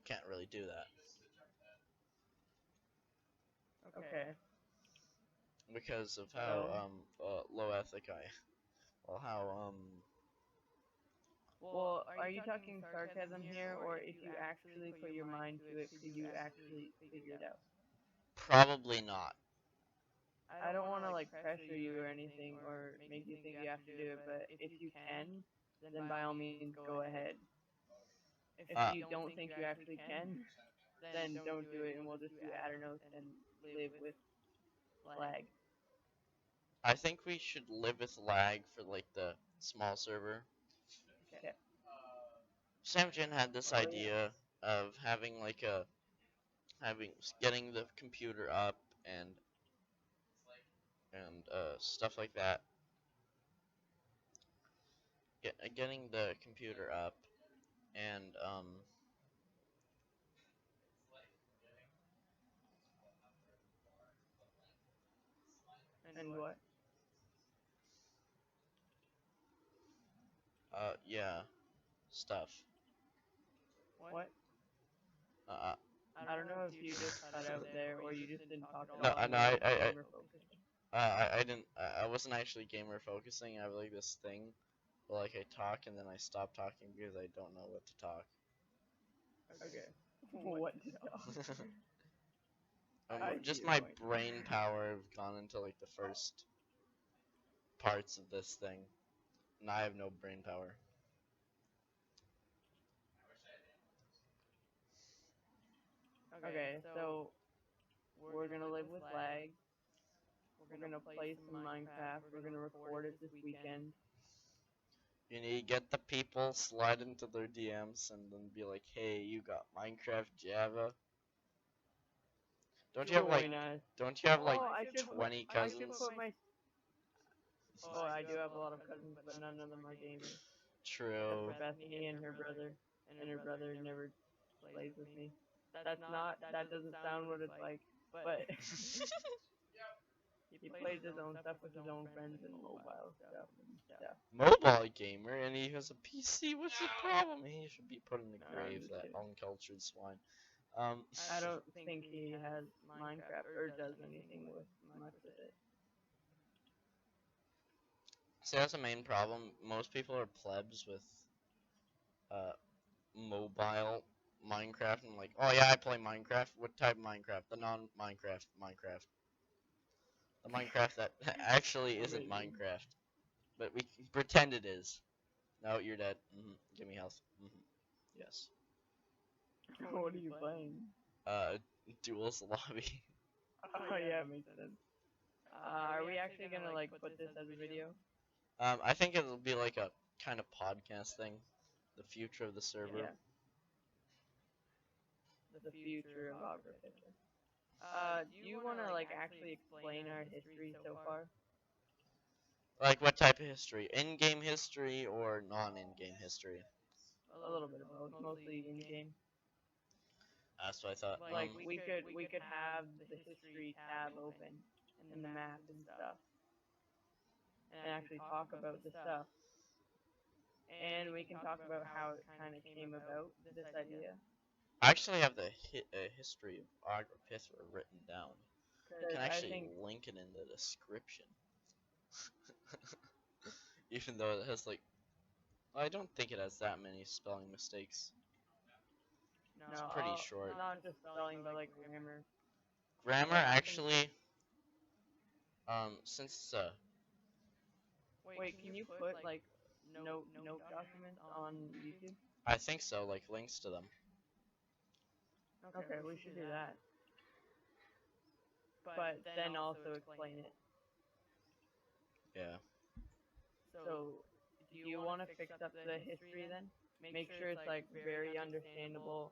can't really do that. Okay. Because of how low ethic well how Well, are you talking sarcasm here, or if you actually put your mind to it, could you actually figure it out? probably not. I don't want to like pressure you or anything or make you think you have to do it, but if you can, then by all means go ahead. If Uh, you don't think you actually can, then don't do it, and we'll just do Aternos and live with lag. I think we should live with lag for like the small server. Okay. Samjin had this Oh yeah. idea of having like a having getting the computer up and stuff like that. Getting the computer up and And what? yeah, stuff. What? Uh, I don't know if you just cut out there or you just didn't talk at no, all. And no, you were gamer focused. I didn't. I wasn't actually gamer focusing. I have like this thing, where like I talk and then I stop talking because I don't know what to talk. Okay. What to talk? I see Just your my point. brain power have gone into like the first parts of this thing, and I have no brain power. Okay, so we're gonna live with lag. We're gonna play some Minecraft. We're gonna record it this weekend. You need to get the people, slide into their DMs, and then be like, "Hey, you got Minecraft Java? Don't you have like, Join us. don't you have like Oh, I should 20 I should cousins?" put my. Oh, I do have a lot of cousins, but none of them are gamers. Except True. for Bethany and her brother, and her brother never plays with me. That's not. That doesn't sound what it's like, but he plays his own stuff with his own friends and mobile stuff and stuff. Mobile gamer, and he has a PC. What's the problem? He should be put in the No, I'm grave. just That kidding. uncultured swine. I don't think he has Minecraft or does anything with much with it. See, that's the main problem. Most people are plebs with uh mobile Minecraft, and like, oh yeah, I play Minecraft. What type of Minecraft? The non-Minecraft Minecraft. The Minecraft that actually isn't Amazing. Minecraft, but we pretend it is. No, you're dead. Give me health. Yes. What are you playing? Duels lobby. Oh yeah, makes sense. Are we actually gonna like put this as a video? I think it'll be like a kind of podcast thing. The future of the server. Yeah. The future of ogropithra. Do you wanna like actually explain our history so far? Like what type of history? In-game history or non-in-game history? A little bit of both, mostly in game. That's what I thought. Like we could have the history tab open in the map and stuff, and actually talk about the stuff. And we can talk about how it kind of came about, this idea. I actually have the history of ogropithra written down. You can I actually think link it in the description. Even though it has like, I don't think it has that many spelling mistakes. It's pretty short. Not just spelling, but like grammar. Grammar actually, since Wait, can you put like note documents on YouTube? I think so, like links to them. Okay, we should do that. But then also explain it. Yeah. So, do you want to fix up the history then? Make sure it's like very understandable.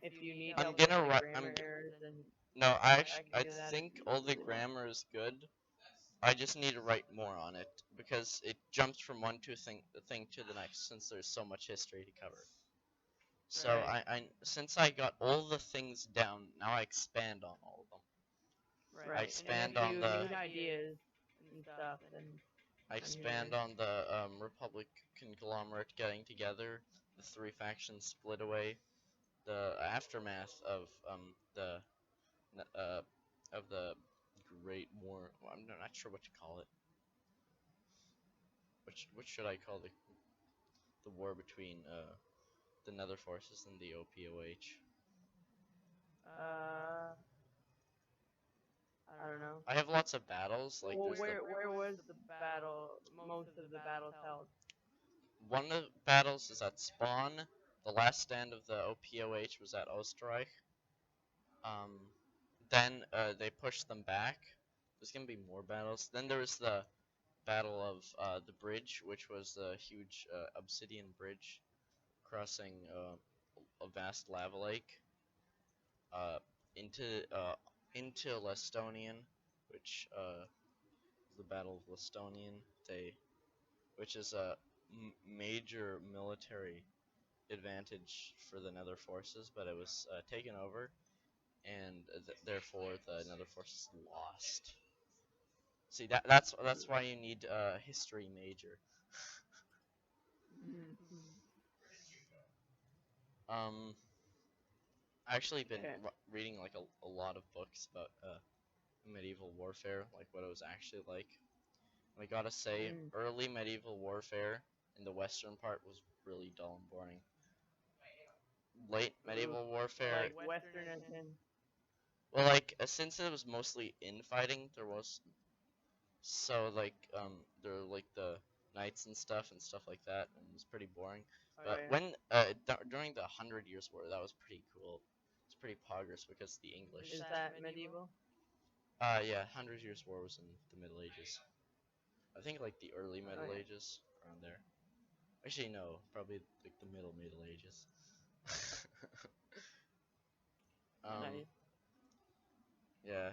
If you need I'm help gonna with write. grammar errors, then No, I do that think if you all the really want. grammar is good. I just need to write more on it because it jumps from one thing to the next since there's so much history to cover. So Right. I since I got all the things down, now I expand on all of them. Right. I And expand if on you the need ideas and stuff, then I I'm expand here. on the Republic conglomerate getting together, the three factions split away, the aftermath of the uh of the Great War. Well, I'm not sure what to call it. What should I call the war between the Nether Forces and the OPOH? Uh, I don't know. I have lots of battles. Like Well, there's the where was the battle? Most of the battles held. one of the battles is at spawn. The last stand of the OPOH was at Osterreich. Then they pushed them back. There's gonna be more battles. Then there was the battle of the bridge, which was a huge obsidian bridge crossing a vast lava lake uh, into uh, into Lestonian, which the Battle of Lestonian. Which is a major military advantage for the Nether forces, but it was taken over, and therefore the Nether forces lost. See that's why you need history major. um, I actually been Okay. reading like a lot of books about medieval warfare, like what it was actually like. And I gotta say, early medieval warfare in the western part was really dull and boring. Late medieval warfare, Like Western as in. well, like since it was mostly infighting, there was like there were like the knights and stuff like that, and it was pretty boring. Oh, But yeah. when during the 100 Years' War, that was pretty cool. It's pretty poggers because the English. Is that medieval? Yeah, 100 Years' War was in the Middle Ages. I think like the early Middle yeah. Ages around there. Actually, no, probably like the Middle Ages. Nice. Yeah,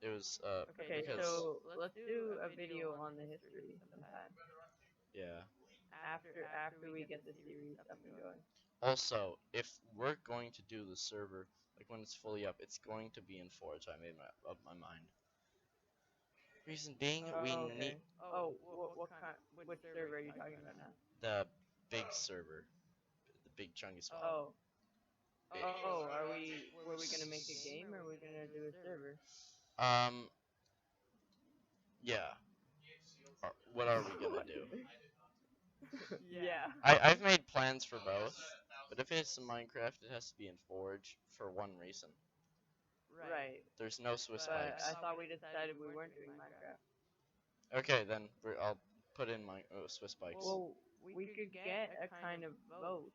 it was Okay, because so let's do a video on the history sometime. yeah. After we get the series up and going. Also, if we're going to do the server, like when it's fully up, it's going to be in Forge. I made up my mind. Reason being, we Oh, need okay. Oh, what kind? Which server are you talking about now? the big server, the big chunky spot. Oh. Oh, were we gonna make a game or are we gonna do a server? Yeah. What are we gonna do? Yeah. I've made plans for both, but if it's in Minecraft, it has to be in Forge for one reason. Right. There's no Swiss But bikes. I thought we decided we weren't doing Minecraft. Okay, then I'll put in my Swiss bikes. Well, we could get a kind of vote.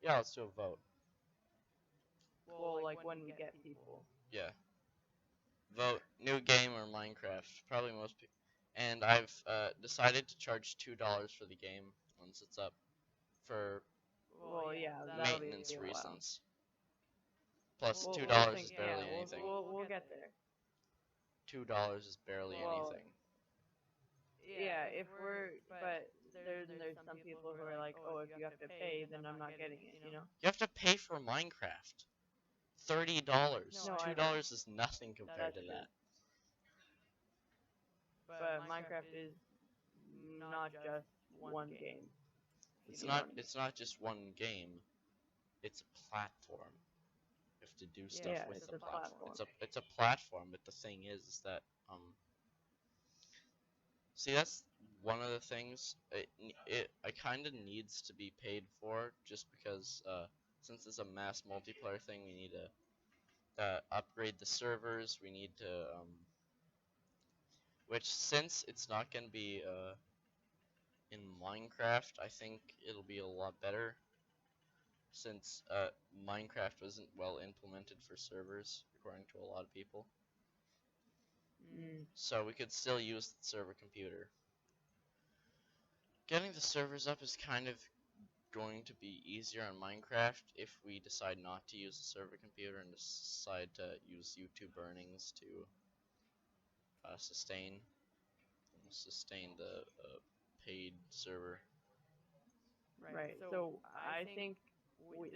Yeah, let's do a vote. Well, like when we get people. Yeah. Vote new game or Minecraft. Probably most people. And I've decided to charge $2 for the game once it's up, for Well, yeah, that'll maintenance be a while. reasons. Plus We'll $2 think- is barely yeah, anything. We'll get there. $2 is barely anything. Yeah, if we're, but there's some people who are like, oh, if you have to pay, then I'm not getting it, you know? You have to pay for Minecraft. $30. No, I know. $2 is nothing compared That's to true. that. But Minecraft is not just one game. It's not. It's not just one game. It's a platform. You have to do stuff Yeah, with it's the a platform. platform. It's a platform. But the thing is that see, that's one of the things. It I kind of needs to be paid for just because since it's a mass multiplayer thing, we need to upgrade the servers. We need to which since it's not gonna be in Minecraft, I think it'll be a lot better since Minecraft wasn't well implemented for servers, according to a lot of people. So we could still use the server computer. Getting the servers up is kind of going to be easier on Minecraft if we decide not to use the server computer and decide to use YouTube earnings to sustain the paid server. Right. So I think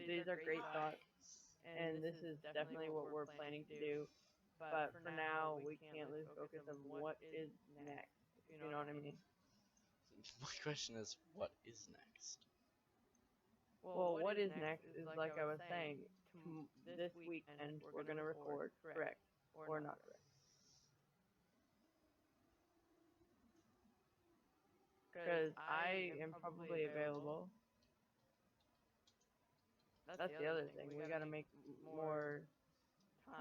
these are great thoughts, and this is definitely what we're planning to do. But for now, we can't lose focus of what is next. If you know what I mean? My question is, what is next? Well, what is next is like I was saying. This weekend we're gonna record, correct or not correct? Because I am probably available. That's the other thing. We gotta make more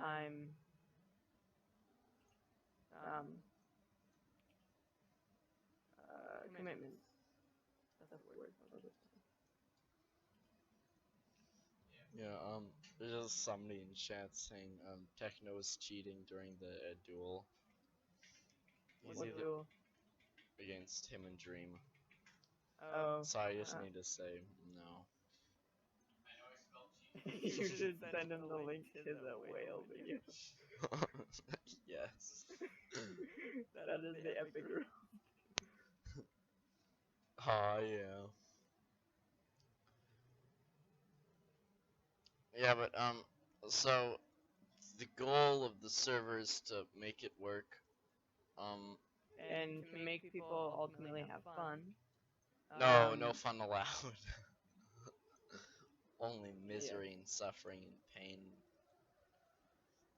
time um commitments. That's the word I was looking for. Yeah, there's just somebody in chat saying Techno is cheating during the duel. He's What either duel? against him and Dream. Oh, So I just need to say no. you should send him the link to the whale video. Yes. That is the epic rule. Oh yeah. Yeah, but so the goal of the server is to make it work. Um, And to make people ultimately have fun. no fun allowed. Only misery Yeah. and suffering and pain.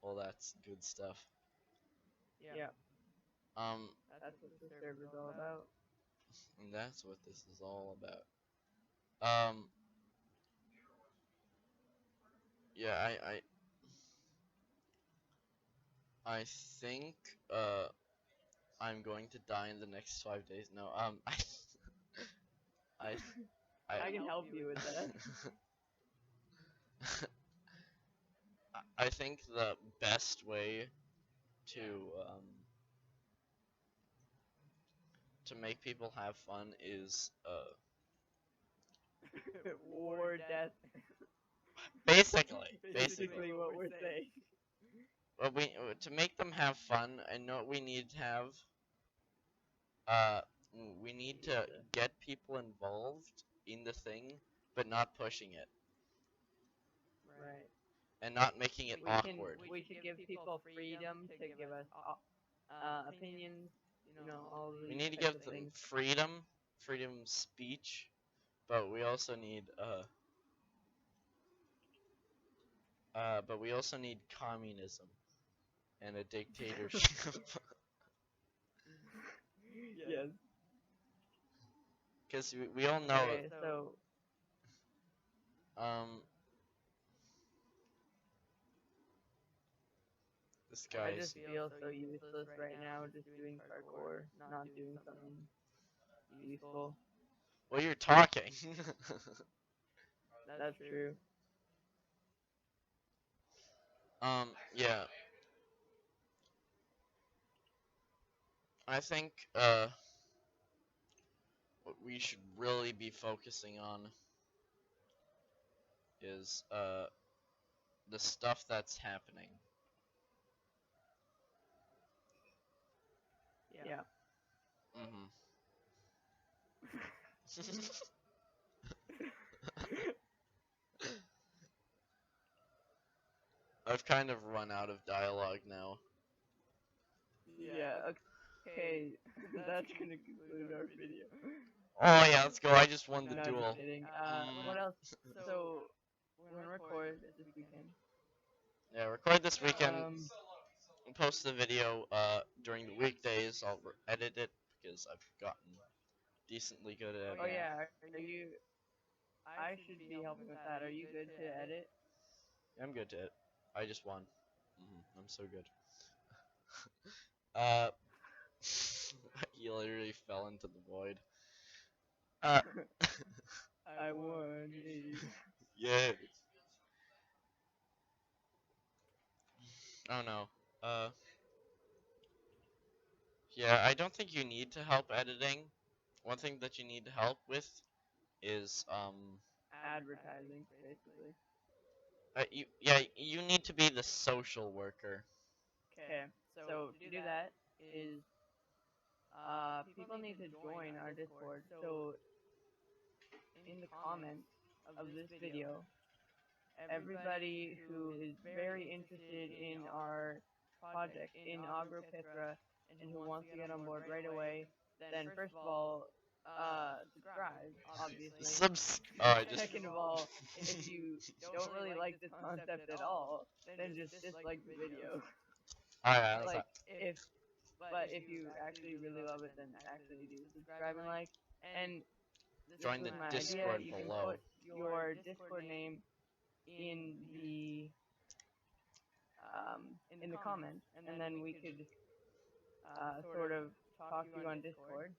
All that's good stuff. Yeah, Um, that's what the server's all about. and that's what this is all about. Yeah, I think I'm going to die in the next 5 days. No, I I can help you with that. I think the best way to to make people have fun is War, death. basically Basically what we're saying. well, we to make them have fun. I know what we need to have. Uh, we need to get people involved in the thing, but not pushing it Right. and not making it awkward. We should give people freedom to give us opinions, all We these need to types give of them things. freedom of speech, but we also need but we also need communism and a dictatorship. Yes. Because we all know Okay, so um this I guy's just feel so useless right now, just doing parkour, not doing something useful. well, you're talking. That's true. Yeah. I think what we should really be focusing on is the stuff that's happening. Yeah. Mhm. I've kind of run out of dialogue now. Yeah, okay. That's gonna conclude our video. Oh yeah, let's go. I just won the No, duel. just kidding. What else? So, we're gonna record this weekend. Yeah, record this weekend. Um, Post the video during the weekdays. I'll edit it because I've gotten decently good at oh editing. yeah, are you? I should be helping with that. Are you good to edit? I'm good at it. I just won. I'm so good. Uh, he literally fell into the void. Uh, I won. yeah. Oh no. Uh, yeah, I don't think you need to help editing. One thing that you need help with is Advertising, basically. you need to be the social worker. Okay, so to do that is people need to join our Discord. So in the comments of this video, everybody who is very interested in our project in ogropithra and who wants to get on board right away, then first of all, subscribe, obviously. Second of all, if you don't really like this concept at all, then just dislike the video. Alright, Like if you actually really love it, then actually do subscribe and like. And join the this was my Discord idea. You can below. put your Discord name in the comments, and then we could sort of talk to you on Discord,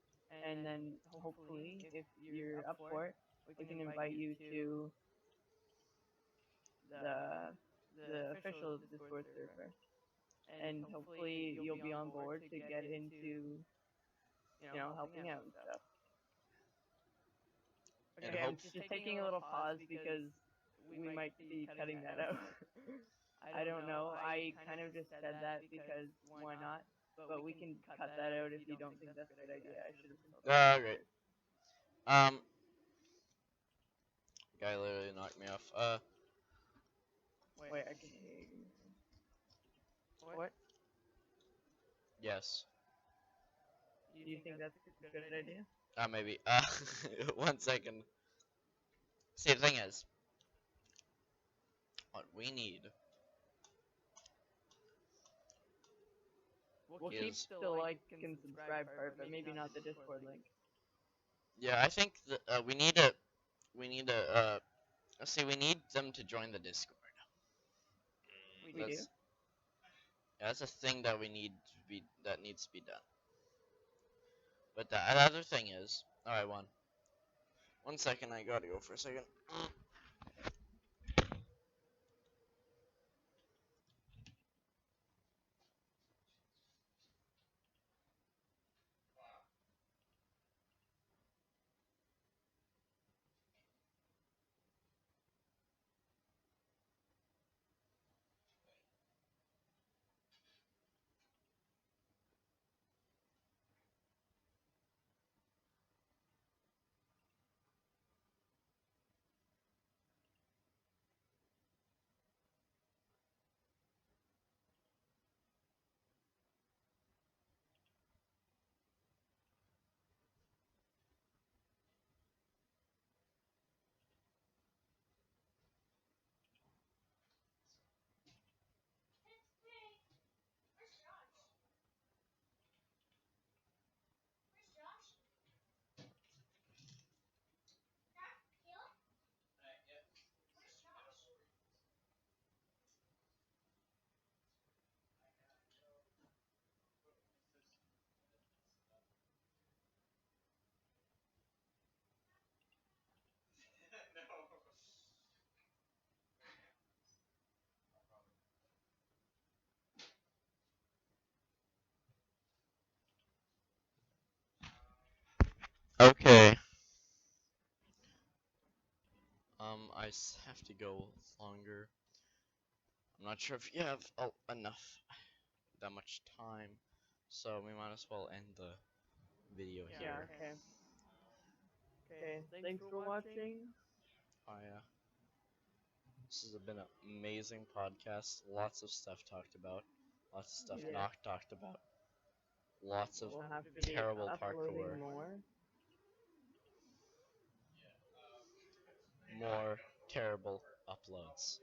and then hopefully, if you're up for it, we can invite you to the official Discord server, and hopefully you'll be on board to get into helping out and stuff. And Okay, hope I'm just taking a little pause because we might be cutting that out. I don't know. I kind of just said that because why not? But we can cut that out if you don't think that's a good idea. I should have told you. great. Um, guy literally knocked me off. Wait, I can hear you. What? Yes. Do you think that's a good idea? Maybe. 1 second. See, the thing is, what we need We'll keep is, the like and subscribe part, but maybe not the Discord link. yeah, I think that see, we need them to join the Discord. We do. That's a thing that that needs to be done. But the other thing is, alright, 1 second, I gotta go for a second. Okay. Have to go longer. I'm not sure if you have enough, that much time, so we might as well end the video Yeah, here. okay. Okay, thanks for watching. Oh yeah. This has been an amazing podcast. Lots of stuff talked about. Lots of stuff Yeah. not talked about. Lots of We'll have to be terrible uploading parkour. more. More terrible uploads.